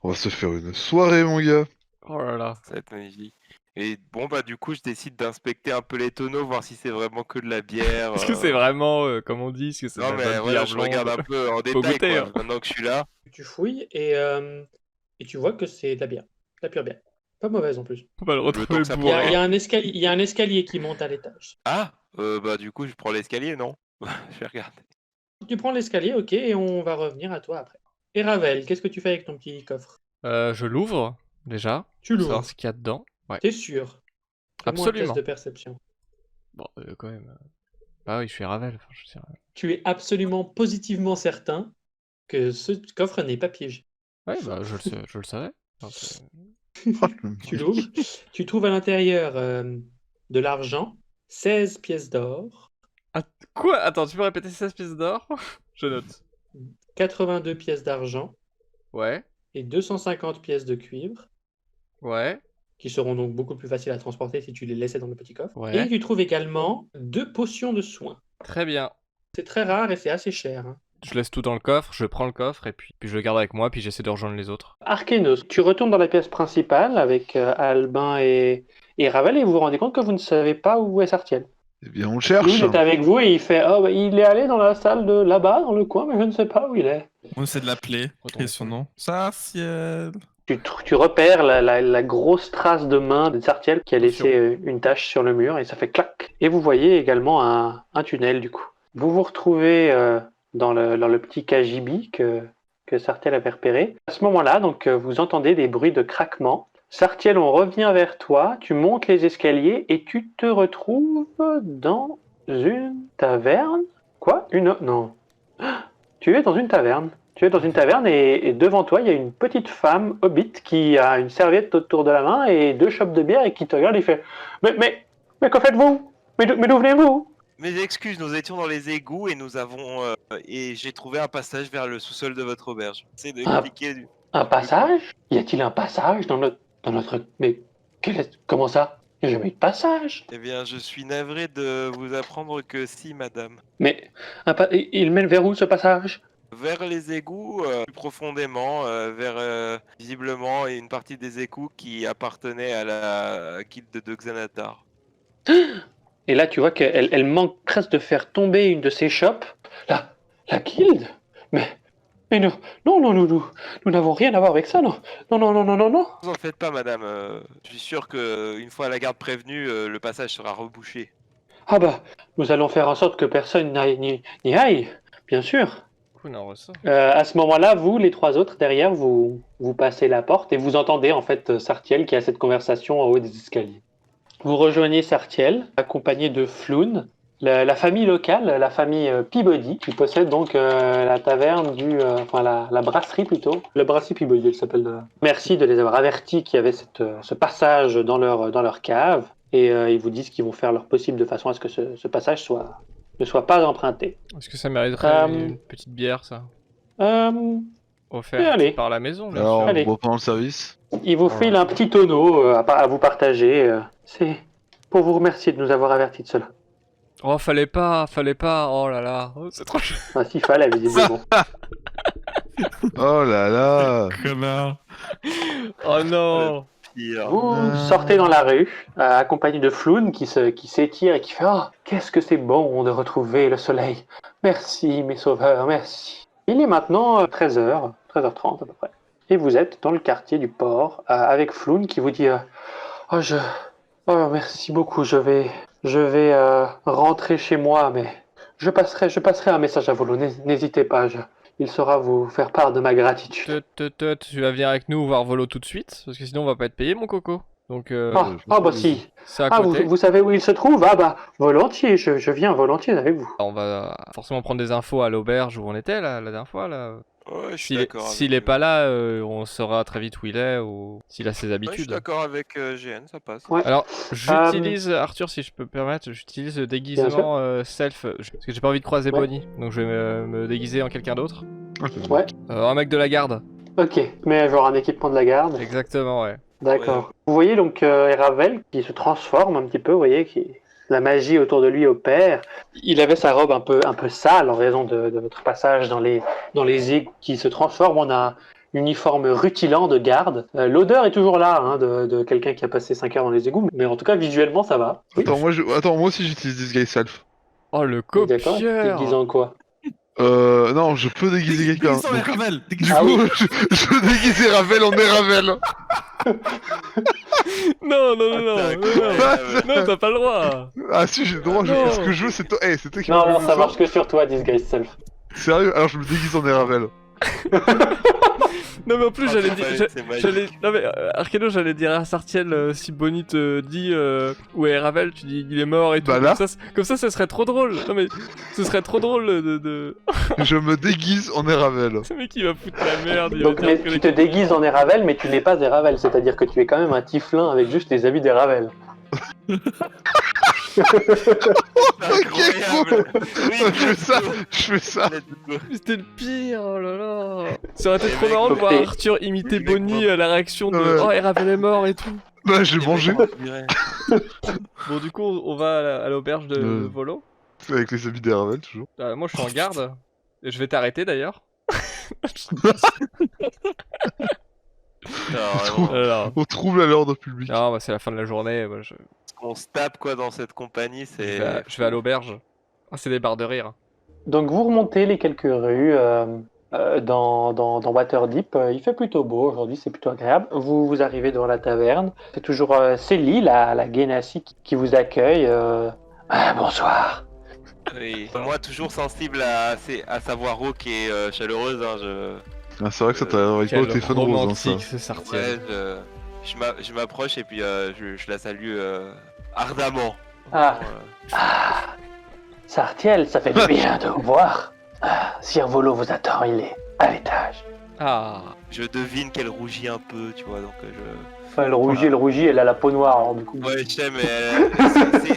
On va se faire une soirée, mon gars. Oh là là. Ça va être magnifique. Et bon bah du coup je décide d'inspecter un peu les tonneaux, voir si c'est vraiment que de la bière. Est-ce que c'est vraiment, comme on dit, est-ce que c'est Non de la mais bonne voilà, bière je blonde regarde un peu en Faut détail goûter, quoi, hein. maintenant que je suis là. Tu fouilles et tu vois que c'est de la bière, de la pure bière. Pas mauvaise en plus. On va le temps retrouver que ça Il y bourré. a un escalier qui monte à l'étage. Ah bah du coup je prends l'escalier non? Je vais regarder. Tu prends l'escalier, ok, et on va revenir à toi après. Et Ravel, qu'est-ce que tu fais avec ton petit coffre? Je l'ouvre, déjà. Tu Pour savoir l'ouvres, ce qu'il y a dedans. Ouais. t'es sûr? Fais-moi un Absolument. test de perception. Bon, quand même. Bah oui, je suis Ravel. Enfin, je sais rien. Tu es absolument positivement certain que ce coffre n'est pas piégé. Ouais, bah je le savais. Donc, Tu l'ouvres, tu trouves à l'intérieur de l'argent, 16 pièces d'or, Quoi? Attends, tu peux répéter 16 pièces d'or? Je note. 82 pièces d'argent Ouais, et 250 pièces de cuivre, ouais, qui seront donc beaucoup plus faciles à transporter si tu les laissais dans le petit coffre. Ouais. Et tu trouves également 2 potions de soins. très bien. C'est très rare et c'est assez cher. Hein. Je laisse tout dans le coffre, je prends le coffre et puis je le garde avec moi, puis j'essaie de rejoindre les autres. Arkenos, tu retournes dans la pièce principale avec Albin et Ravel et vous vous rendez compte que vous ne savez pas où est Sartiel. Eh bien, on le Lui, cherche. il est avec vous et il fait « Oh, bah, il est allé dans la salle de là-bas, dans le coin, mais je ne sais pas où il est. On essaie de l'appeler, créer son nom. Sartiel. » Tu repères la grosse trace de main de Sartiel qui a laissé Attention. une tache sur le mur et ça fait clac. Et vous voyez également un tunnel du coup. Vous vous retrouvez dans le petit cagibi que Sartiel avait repéré. À ce moment-là, donc, vous entendez des bruits de craquement. Sartiel, on revient vers toi, tu montes les escaliers et tu te retrouves dans une taverne. Quoi? Non. Tu es dans une taverne. Tu es dans une taverne et devant toi, il y a une petite femme hobbit qui a une serviette autour de la main et 2 chopes de bière et qui te regarde et fait « Mais que faites-vous? Mais d'où venez-vous » Mes excuses, nous étions dans les égouts et nous avons et j'ai trouvé un passage vers le sous-sol de votre auberge. C'est de Ah. cliquer du... Un passage? Y a-t-il un passage dans notre... Mais comment ça? Il n'y a jamais eu de passage. Eh bien, je suis navré de vous apprendre que si, madame. Mais il mène vers où ce passage? Vers les égouts, plus profondément, vers visiblement une partie des égouts qui appartenait à la guilde de Xanatar. Et là, tu vois qu'elle manque presque de faire tomber une de ses chopes. La guilde? Mais non, nous n'avons rien à voir avec ça, non. Non. Vous en faites pas, madame. Je suis sûr que une fois la garde prévenue, le passage sera rebouché. Ah bah, nous allons faire en sorte que personne n'y aille, bien sûr. Cool, on ressort. À ce moment-là, vous, les 3 autres, derrière, vous passez la porte et vous entendez en fait Sartiel qui a cette conversation en haut des escaliers. Vous rejoignez Sartiel, accompagné de Floun, la famille locale, la famille Peabody, qui possède donc la taverne la brasserie plutôt. La brasserie Peabody, elle s'appelle. Merci de les avoir avertis qu'il y avait ce passage dans leur cave et ils vous disent qu'ils vont faire leur possible de façon à ce que ce passage ne soit pas emprunté. Est-ce que ça mériterait une petite bière, ça? Offerte allez. par la maison, bien Alors, sûr. Allez. on boit pendant le service. Il vous file un petit tonneau à vous partager. C'est pour vous remercier de nous avoir avertis de cela. Oh, fallait pas, oh là là, oh, c'est trop chaud. Ah, s'il fallait, visiblement. Oh là là. Connard. Oh non. Pire. Vous sortez dans la rue, accompagné de Floun qui s'étire et qui fait « Oh, qu'est-ce que c'est bon de retrouver le soleil. Merci, mes sauveurs, merci. » Il est maintenant 13h, 13h30 à peu près. Et vous êtes dans le quartier du port, avec Floun qui vous dit « Oh, merci beaucoup, je vais rentrer chez moi, mais je passerai un message à Volo, n'hésitez pas, il saura vous faire part de ma gratitude. Tu vas venir avec nous voir Volo tout de suite, parce que sinon on va pas être payé, mon coco. Donc, Bah si. c'est à côté. Vous savez où il se trouve? Ah bah, volontiers, je viens volontiers avec vous. On va forcément prendre des infos à l'auberge où on était la dernière fois, là. Ouais, je suis d'accord. S'il est pas là, on saura très vite où il est ou s'il a ses Ouais, je suis habitudes. d'accord avec GN, ça passe. Ouais. Alors, j'utilise, Arthur, si je peux me permettre, j'utilise le déguisement self, parce que j'ai pas envie de croiser Ouais. Bonnie, donc je vais me déguiser en quelqu'un d'autre. Ouais, Un mec de la garde. ok. Mais genre un équipement de la garde. Exactement, ouais. D'accord. Vous voyez donc Eravel qui se transforme un petit peu, vous voyez, la magie autour de lui opère. Il avait sa robe un peu sale en raison de votre passage dans les égouts qui se transforme en un uniforme rutilant de garde. L'odeur est toujours là hein, de quelqu'un qui a passé 5 heures dans les égouts, mais en tout cas visuellement ça va. Oui. Attends, moi aussi j'utilise Disguise Self. Oh, le D'accord. copieur. Disant quoi? Non, je peux déguiser quelqu'un. Déguisons les Ravel. Du Déguisons. Ah coup, oui. je peux déguiser Ravel en Eravel. Non, Incroyable. non, t'as pas le droit. Ah si, j'ai le droit, je Non. fais ce que je veux, c'est toi. C'est toi qui Non, me non, fais ça le marche que sur toi, Disguise Self. Sérieux? Alors je me déguise en Eravel. Non, mais en plus, j'allais dire. C'est magique. Non, mais Arcano, j'allais dire à Sartiel, si Bonnie te dit où est Ravel, tu dis il est mort et tout. Bah là. Comme ça, ce serait trop drôle. Non, mais ce serait trop drôle de... Je me déguise en Eravel. Ce mec, il va foutre la merde. Il va Donc dire mais que tu te déguises en Eravel, mais tu n'es pas Eravel, c'est-à-dire que tu es quand même un tieflin avec juste les habits d'Eravel. Incroyable. Oui, Je fais ça. let's go. C'était le pire, oh là là. Ça aurait été Les trop mecs, marrant de voir et- Arthur imiter les mecs, Bonnie à la réaction de Ouais. Oh, et Ravel est mort et tout. Bah j'ai mangé. Bon, du coup, on va à l'auberge de Euh. Volo. Avec les habits d'Eravel toujours. Moi, je suis en garde. Je vais t'arrêter d'ailleurs. Putain, trouve- vraiment. Alors, On trouble à l'ordre public. non, bah, c'est la fin de la journée. Moi, On se tape quoi dans cette compagnie, c'est. je vais à l'auberge. Ah, c'est des barres de rire. Donc vous remontez les quelques rues dans Waterdeep. Il fait plutôt beau aujourd'hui, c'est plutôt agréable. Vous arrivez devant la taverne. C'est toujours Célie, la Guénassie, qui vous accueille. Bonsoir. Oui. Moi, toujours sensible à sa voix rauque et chaleureuse. Hein, Ah, c'est vrai que ça t'arrive pas au Quel téléphone rose, hein, ça. romantique, ce Sartiel. ouais, je m'approche et puis je la salue ardemment. Ah. Vraiment, Sartiel, ça fait du bien de vous voir. Sir Volo vous attend, il est à l'étage. Ah, je devine qu'elle rougit un peu, tu vois, donc Enfin, elle rougit, elle a la peau noire, alors du coup. Ouais, je sais, mais.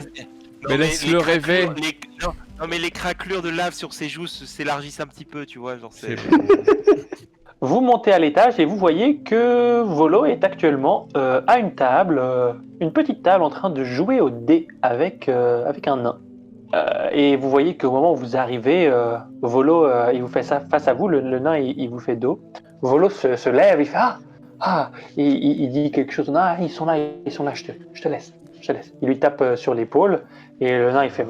Mais laisse-le les rêver. craquelures- Non, mais les craquelures de lave sur ses joues s'élargissent un petit peu, tu vois, genre c'est. Vous montez à l'étage et vous voyez que Volo est actuellement à une table, une petite table en train de jouer au dé avec un nain. Et vous voyez qu'au moment où vous arrivez, Volo, il vous fait ça face à vous, le nain, il vous fait dos. Volo se lève, il fait il dit quelque chose. Ah, ils sont là, je te laisse. Il lui tape sur l'épaule et le nain, il fait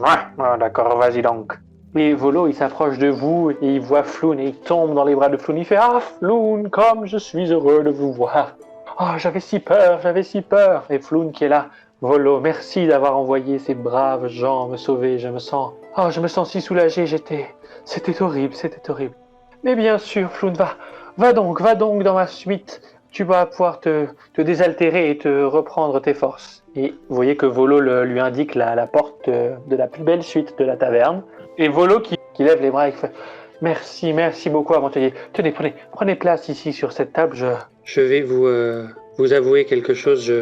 d'accord, vas-y donc. Et Volo, il s'approche de vous et il voit Floun et il tombe dans les bras de Floun. Il fait Floun, comme je suis heureux de vous voir. J'avais si peur. Et Floun qui est là. Volo, merci d'avoir envoyé ces braves gens me sauver. Je me sens si soulagé. C'était horrible. Mais bien sûr, Floun, va donc dans ma suite. Tu vas pouvoir te désaltérer et te reprendre tes forces. Et vous voyez que Volo lui indique la porte de la plus belle suite de la taverne. Et Volo qui lève les bras et qui fait merci beaucoup aventurier. Tenez, prenez place ici sur cette table. Je vais vous avouer quelque chose.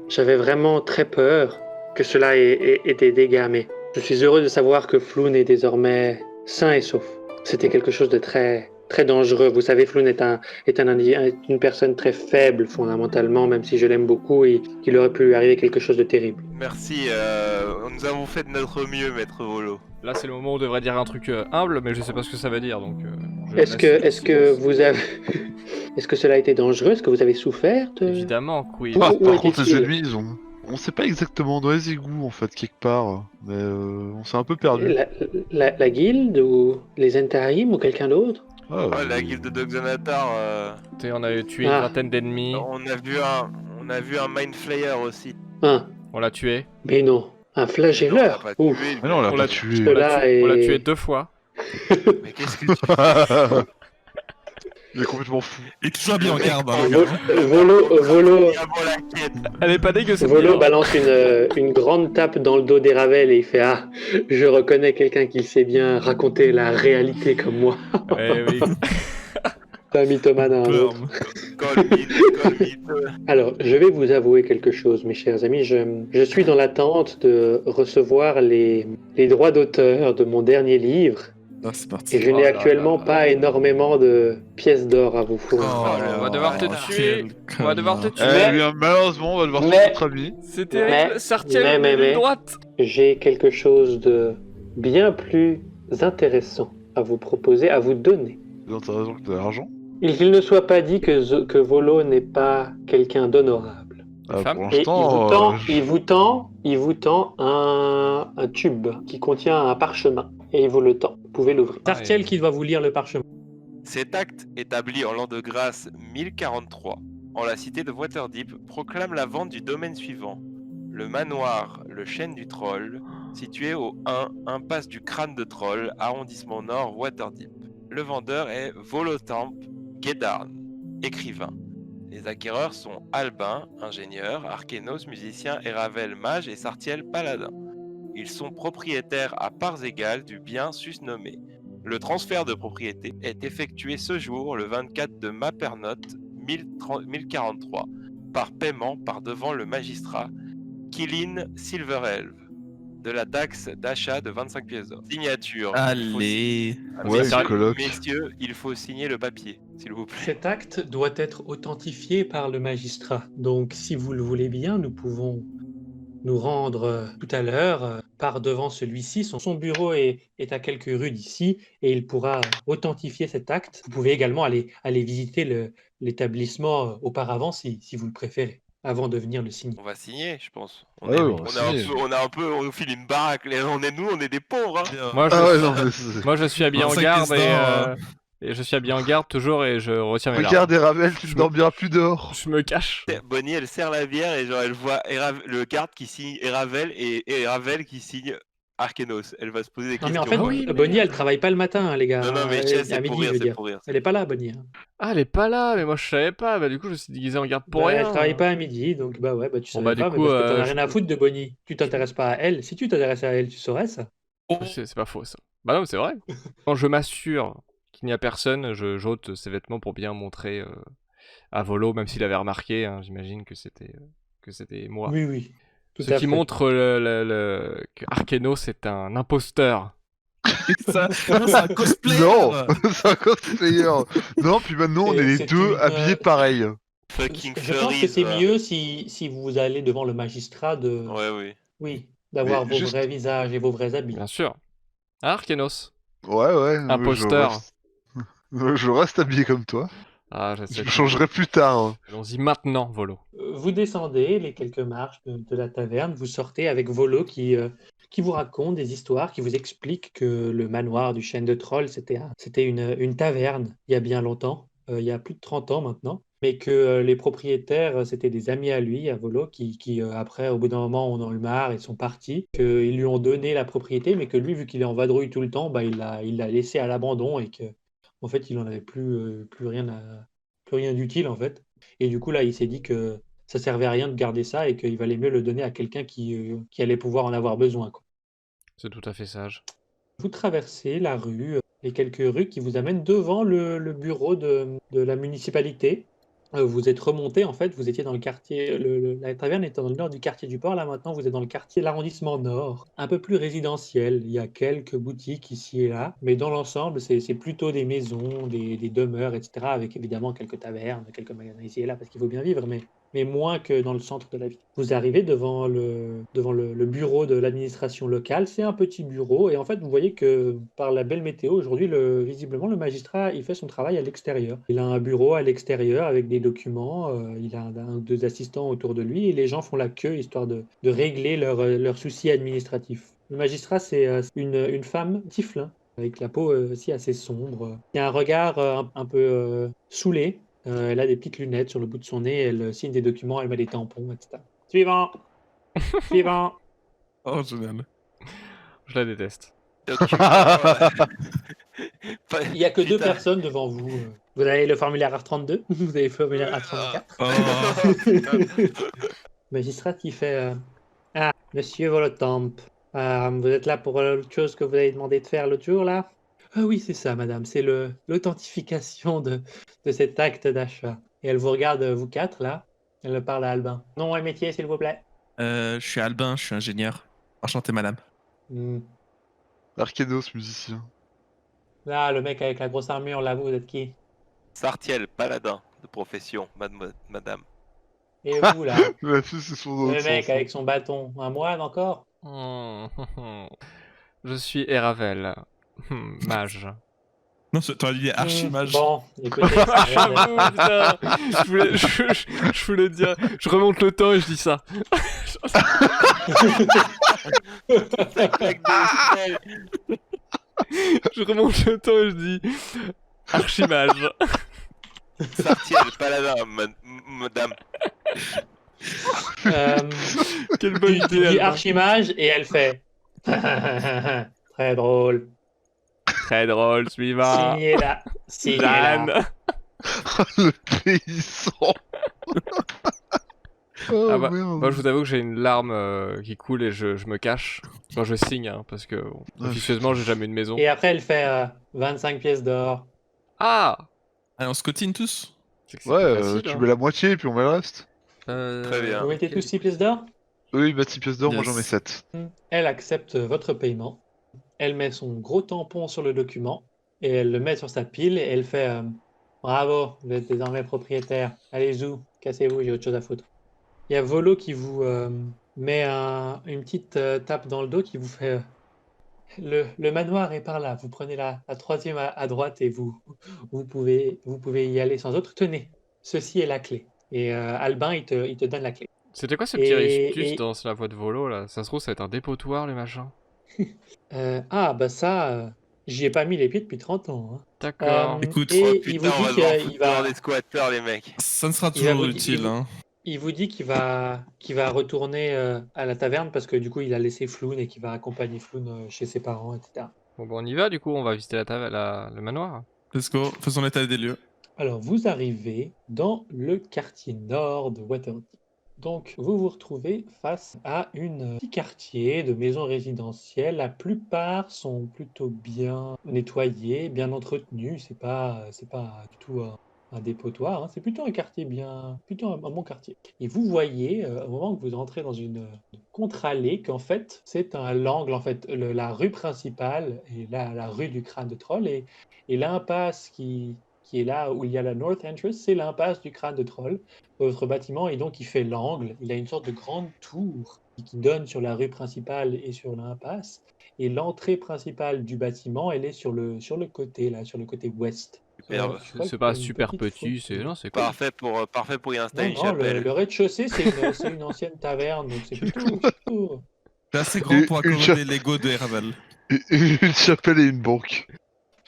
J'avais vraiment très peur que cela ait des dégâts, mais je suis heureux de savoir que Floun est désormais sain et sauf. C'était quelque chose de très très dangereux. Vous savez, Floun est une personne très faible fondamentalement, même si je l'aime beaucoup et qu'il aurait pu lui arriver quelque chose de terrible. Merci, nous avons fait de notre mieux, maître Volo. là c'est le moment où on devrait dire un truc humble, mais je sais pas ce que ça veut dire, donc... Est-ce que vous avez... Est-ce que cela a été dangereux? Est-ce que vous avez souffert Évidemment, oui. Où Par contre, était-il les ennemis, ils ont... On sait pas exactement dans les égouts, en fait, quelque part. Mais on s'est un peu perdu. La guilde ou les Entarim ou quelqu'un d'autre? Ouais, la guilde de Xanatar, On a tué une vingtaine d'ennemis, on a vu un Mind Flayer aussi. on l'a tué. Mais non, un flagelleur. Non, on l'a pas tué, Mais non, on l'a On pas l'a tué. On l'a tué 2 fois. mais qu'est-ce que tu Il est complètement fou. Il est toujours bien en garde. Hein, Volo fais avant la quête? Elle est pas dégueu cette Volo bière. balance une grande tape dans le dos des Ravel et il fait je reconnais quelqu'un qui sait bien raconter la réalité comme moi. Oui. Pas un mythomane à un autre. Alors, je vais vous avouer quelque chose, mes chers amis. Je suis dans l'attente de recevoir les droits d'auteur de mon dernier livre. Ah, c'est parti. Et je n'ai actuellement pas énormément de pièces d'or à vous fournir. on va devoir te tuer. On va devoir te tuer. Malheureusement, on va devoir tuer Mais- notre ami. C'est terrible, Sartiel, mais- ligne droite. J'ai quelque chose de bien plus intéressant à vous proposer, à vous donner. C'est intéressant que de l'argent. Il ne soit pas dit que Volo n'est pas quelqu'un d'honorable. Femme. Pour Et l'instant, il vous tend un tube qui contient un parchemin. Et il vous le tend. Vous pouvez l'ouvrir. Sartiel qui doit vous lire le parchemin. Cet acte, établi en l'an de grâce 1043, en la cité de Waterdeep, proclame la vente du domaine suivant. Le manoir, le chêne du troll, situé au 1 impasse du crâne de troll, arrondissement nord, Waterdeep. Le vendeur est Volotamp Guédarn, écrivain. Les acquéreurs sont Albin, ingénieur, Arkénos, musicien, et Ravel, mage, et Sartiel, paladin. Ils sont propriétaires à parts égales du bien susnommé. Le transfert de propriété est effectué ce jour, le 24 de Mapernote 1043, par paiement par devant le magistrat Kilin Silverelve, de la taxe d'achat de 25 pièces d'or. Signature. Allez. Ouais, Messieurs, le colloque. messieurs, il faut signer le papier, s'il vous plaît. Cet acte doit être authentifié par le magistrat. Donc, si vous le voulez bien, nous pouvons nous rendre tout à l'heure par devant celui-ci. Son bureau est à quelques rues d'ici et il pourra authentifier cet acte. Vous pouvez également aller visiter l'établissement auparavant si vous le préférez, avant de venir le signer. On va signer, je pense. On, Ouais, est, ouais, on, on va a un signer. peu, on a un peu, on nous file une baraque. On est des pauvres. Hein. Moi, Ah ouais, je, non, mais c'est- moi, je suis habillé en 25 garde pièces d'or, et je suis habillé en garde toujours et je retiens mes larmes. Regarde, Ravel, tu Je ne me- dormiras plus dehors. Je me cache. Bonnie, elle serre la bière et genre elle voit le garde qui signe Eravel et Ravel qui signe Arkenos. Elle va se poser des Non mais questions. en fait, Ah oui, Bonnie, merde. elle travaille pas le matin, hein, les gars. Non, non, mais hein, Chess, à c'est pour midi, rire, je veux c'est dire. pour rire. Elle est pas là, Bonnie. Hein. Ah, elle est pas là, mais moi je savais pas. Bah, du coup, je me suis déguisé en garde pour Bah, rien. elle travaille pas à midi, donc bah ouais, bah tu Bon, savais bah, du pas, coup, mais parce que t'en as je- rien à foutre de Bonnie. Tu t'intéresses pas à elle. Si tu t'intéressais à elle, tu saurais ça. Oh, C'est pas faux ça. Bah non, mais c'est vrai. Quand je m'assure qu'il n'y a personne, j'ôte ses vêtements pour bien montrer à Volo, même s'il avait remarqué, hein, j'imagine que c'était moi. Oui, oui. Tout Ce à qui fait. montre que Arkenos est un imposteur. ça, non, c'est un cosplayer. Non, c'est un cosplayer. Non, puis maintenant on est les C'est deux une, habillés pareil. Fucking Je pense que furries, c'est va. mieux si vous allez devant le magistrat de... Ouais, oui. Oui, d'avoir Mais vos juste- vrais visages et vos vrais habits. Bien sûr. Ah, Arkenos. Ouais, ouais. Imposteur. Je reste habillé comme toi. Ah, Je j'essaie me changerai plus tard. Hein. Allons-y maintenant, Volo. Vous descendez les quelques marches de la taverne, vous sortez avec Volo qui vous raconte des histoires, qui vous explique que le manoir du chêne de troll, c'était une taverne il y a bien longtemps, il y a plus de 30 ans maintenant, mais que les propriétaires, c'était des amis à lui, à Volo, qui après, au bout d'un moment, en ont eu marre et sont partis, qu'ils lui ont donné la propriété, mais que lui, vu qu'il est en vadrouille tout le temps, bah, il l'a laissé à l'abandon et que, en fait, il en avait plus rien d'utile, en fait. Et du coup, là, il s'est dit que ça servait à rien de garder ça et qu'il valait mieux le donner à quelqu'un qui allait pouvoir en avoir besoin, quoi. C'est tout à fait sage. Vous traversez la rue, les quelques rues qui vous amènent devant le bureau de la municipalité. Vous êtes remonté, en fait, vous étiez dans le quartier, la taverne était dans le nord du quartier du port, là maintenant vous êtes dans le quartier, l'arrondissement nord, un peu plus résidentiel. Il y a quelques boutiques ici et là, mais dans l'ensemble, c'est plutôt des maisons, des demeures, etc., avec évidemment quelques tavernes, quelques magasins ici et là, parce qu'il faut bien vivre, mais moins que dans le centre de la ville. Vous arrivez devant le bureau de l'administration locale. C'est un petit bureau et en fait, vous voyez que par la belle météo, aujourd'hui, visiblement, le magistrat, il fait son travail à l'extérieur. Il a un bureau à l'extérieur avec des documents, il a un ou deux assistants autour de lui et les gens font la queue histoire de régler leurs soucis administratifs. Le magistrat, c'est une femme tiflin, avec la peau aussi assez sombre. Il y a un regard un peu saoulé. Elle a des petites lunettes sur le bout de son nez, elle signe des documents, elle met des tampons, etc. Suivant. Suivant. Oh, génial. Je la déteste. Il n'y a que deux Putain. personnes devant vous. Vous avez le formulaire R32, vous avez le formulaire A34. Oh, Magistrat qui fait Ah, monsieur Volotemp, vous êtes là pour l'autre chose que vous avez demandé de faire l'autre jour, là? Ah oui, c'est ça, madame, c'est l'authentification de cet acte d'achat. Et elle vous regarde, vous quatre, là. Elle parle à Albin. Nom et métier, s'il vous plaît. je suis Albin, je suis ingénieur. Enchanté, madame. Hmm. Arkenos, musicien. Là, le mec avec la grosse armure, là, vous êtes qui? Sartiel, paladin de profession, madame. Et vous, là? La fille, c'est son nom. Le mec avec son bâton. Un moine encore? Je suis Eravel, mage. Non, t'aurais dit archimage. Bon, écoutez, J'avoue, putain, je voulais dire, je remonte le temps et je dis ça. Je remonte le temps et je dis archimage. Sartiel, paladin, madame. Quelle bonne tu idée. dis Albin. archimage et elle fait très drôle. Très drôle, suivant. Signez là. Signez là. Dan. Le paysan. Oh, Ah bah, merde. moi je vous avoue que j'ai une larme qui coule et je me cache quand je signe, hein, parce que bon, Ah, officieusement j'ai jamais eu de maison. Et après, elle fait 25 pièces d'or. Ah, Allez, on se cotine tous. c'est que c'est Ouais, plus facile, tu hein. mets la moitié et puis on met le reste. Très bien. Vous mettez tous 6 pièces d'or? Oui, bah 6 pièces d'or, moi Yes. j'en mets 7. Elle accepte votre paiement. Elle met son gros tampon sur le document et elle le met sur sa pile et elle fait bravo, vous êtes désormais propriétaire. Allez-y, cassez-vous, j'ai autre chose à foutre. Il y a Volo met une petite tape dans le dos qui vous fait le manoir est par là. Vous prenez la troisième à droite et vous pouvez y aller sans autre. Tenez, ceci est la clé. Et Albin, il te donne la clé. C'était quoi ce petit rictus Et dans la voie de volo là? Ça se trouve, ça va être un dépotoir, le machin. bah ça, j'y ai pas mis les pieds depuis 30 ans. Hein. D'accord. Écoute, et Oh il putain, vous on va dit devoir qu'il foutre dehors va, des squatteurs, les mecs. ça ne sera il va toujours vous- utile. il- Hein. il vous dit qu'il va retourner à la taverne parce que du coup il a laissé Floun et qu'il va accompagner Floun chez ses parents, etc. Bon, bah, on y va du coup, on va visiter le manoir. Let's go, faisons l'état des lieux. Alors vous arrivez dans le quartier nord de Waterdeep. Donc vous vous retrouvez face à un petit quartier de maisons résidentielles. La plupart sont plutôt bien nettoyés, bien entretenus. C'est pas du tout un dépotoir. Hein. C'est plutôt un quartier plutôt un bon quartier. Et vous voyez au moment que vous entrez dans une contre-allée qu'en fait c'est l'angle en fait la rue principale et la rue du crâne de troll et l'impasse qui est là où il y a la North Entrance, c'est l'impasse du crâne de troll. Votre bâtiment, et donc il fait l'angle. Il a une sorte de grande tour qui donne sur la rue principale et sur l'impasse. Et l'entrée principale du bâtiment, elle est sur le côté, là, sur le côté ouest. Superbe. Je crois C'est qu'il pas y a une super petite petit, photo. non, c'est cool. Parfait pour y installer Non, une chapelle. le rez-de-chaussée, c'est une ancienne taverne, donc c'est plutôt. C'est assez grand pour Une accommoder l'ego de Ravel. Une chapelle et une banque.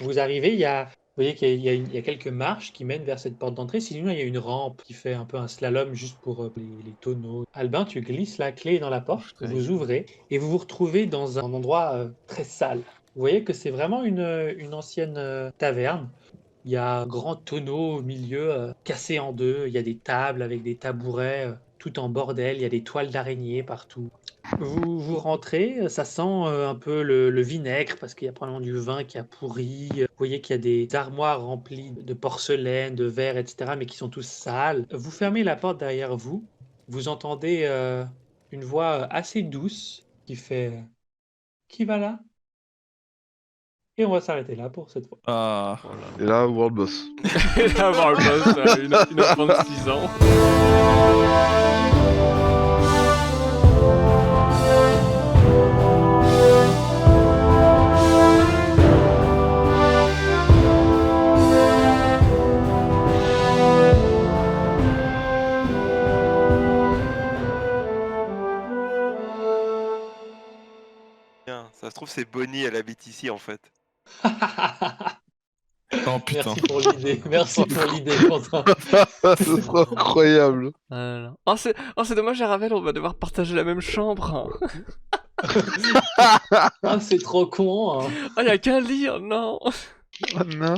Vous arrivez, vous voyez qu'il y a quelques marches qui mènent vers cette porte d'entrée. Sinon, il y a une rampe qui fait un peu un slalom juste pour les tonneaux. Albin, tu glisses la clé dans la porte, Très vous ouvrez et vous vous retrouvez dans un endroit très sale. Vous voyez que c'est vraiment une ancienne taverne. Il y a un grand tonneau au milieu, cassé en deux. Il y a des tables avec des tabourets, tout en bordel. Il y a des toiles d'araignée partout. Vous rentrez, ça sent un peu le vinaigre parce qu'il y a probablement du vin qui a pourri. Vous voyez qu'il y a des armoires remplies de porcelaine, de verre, etc., mais qui sont tous sales. Vous fermez la porte derrière vous. Vous entendez une voix assez douce qui fait Qui va là? Et on va s'arrêter là pour cette fois. Ah. Et là, World Boss. Avoir le boss, une 26 ans. Tiens, ça se trouve, c'est Bonnie, elle habite ici en fait. Oh putain. Merci pour l'idée. Merci pour l'idée, Quentin. Ce serait incroyable. C'est dommage, Ravel, on va devoir partager la même chambre. Ah, c'est trop con. Hein. Oh, y a qu'un lit, oh non. Oh non.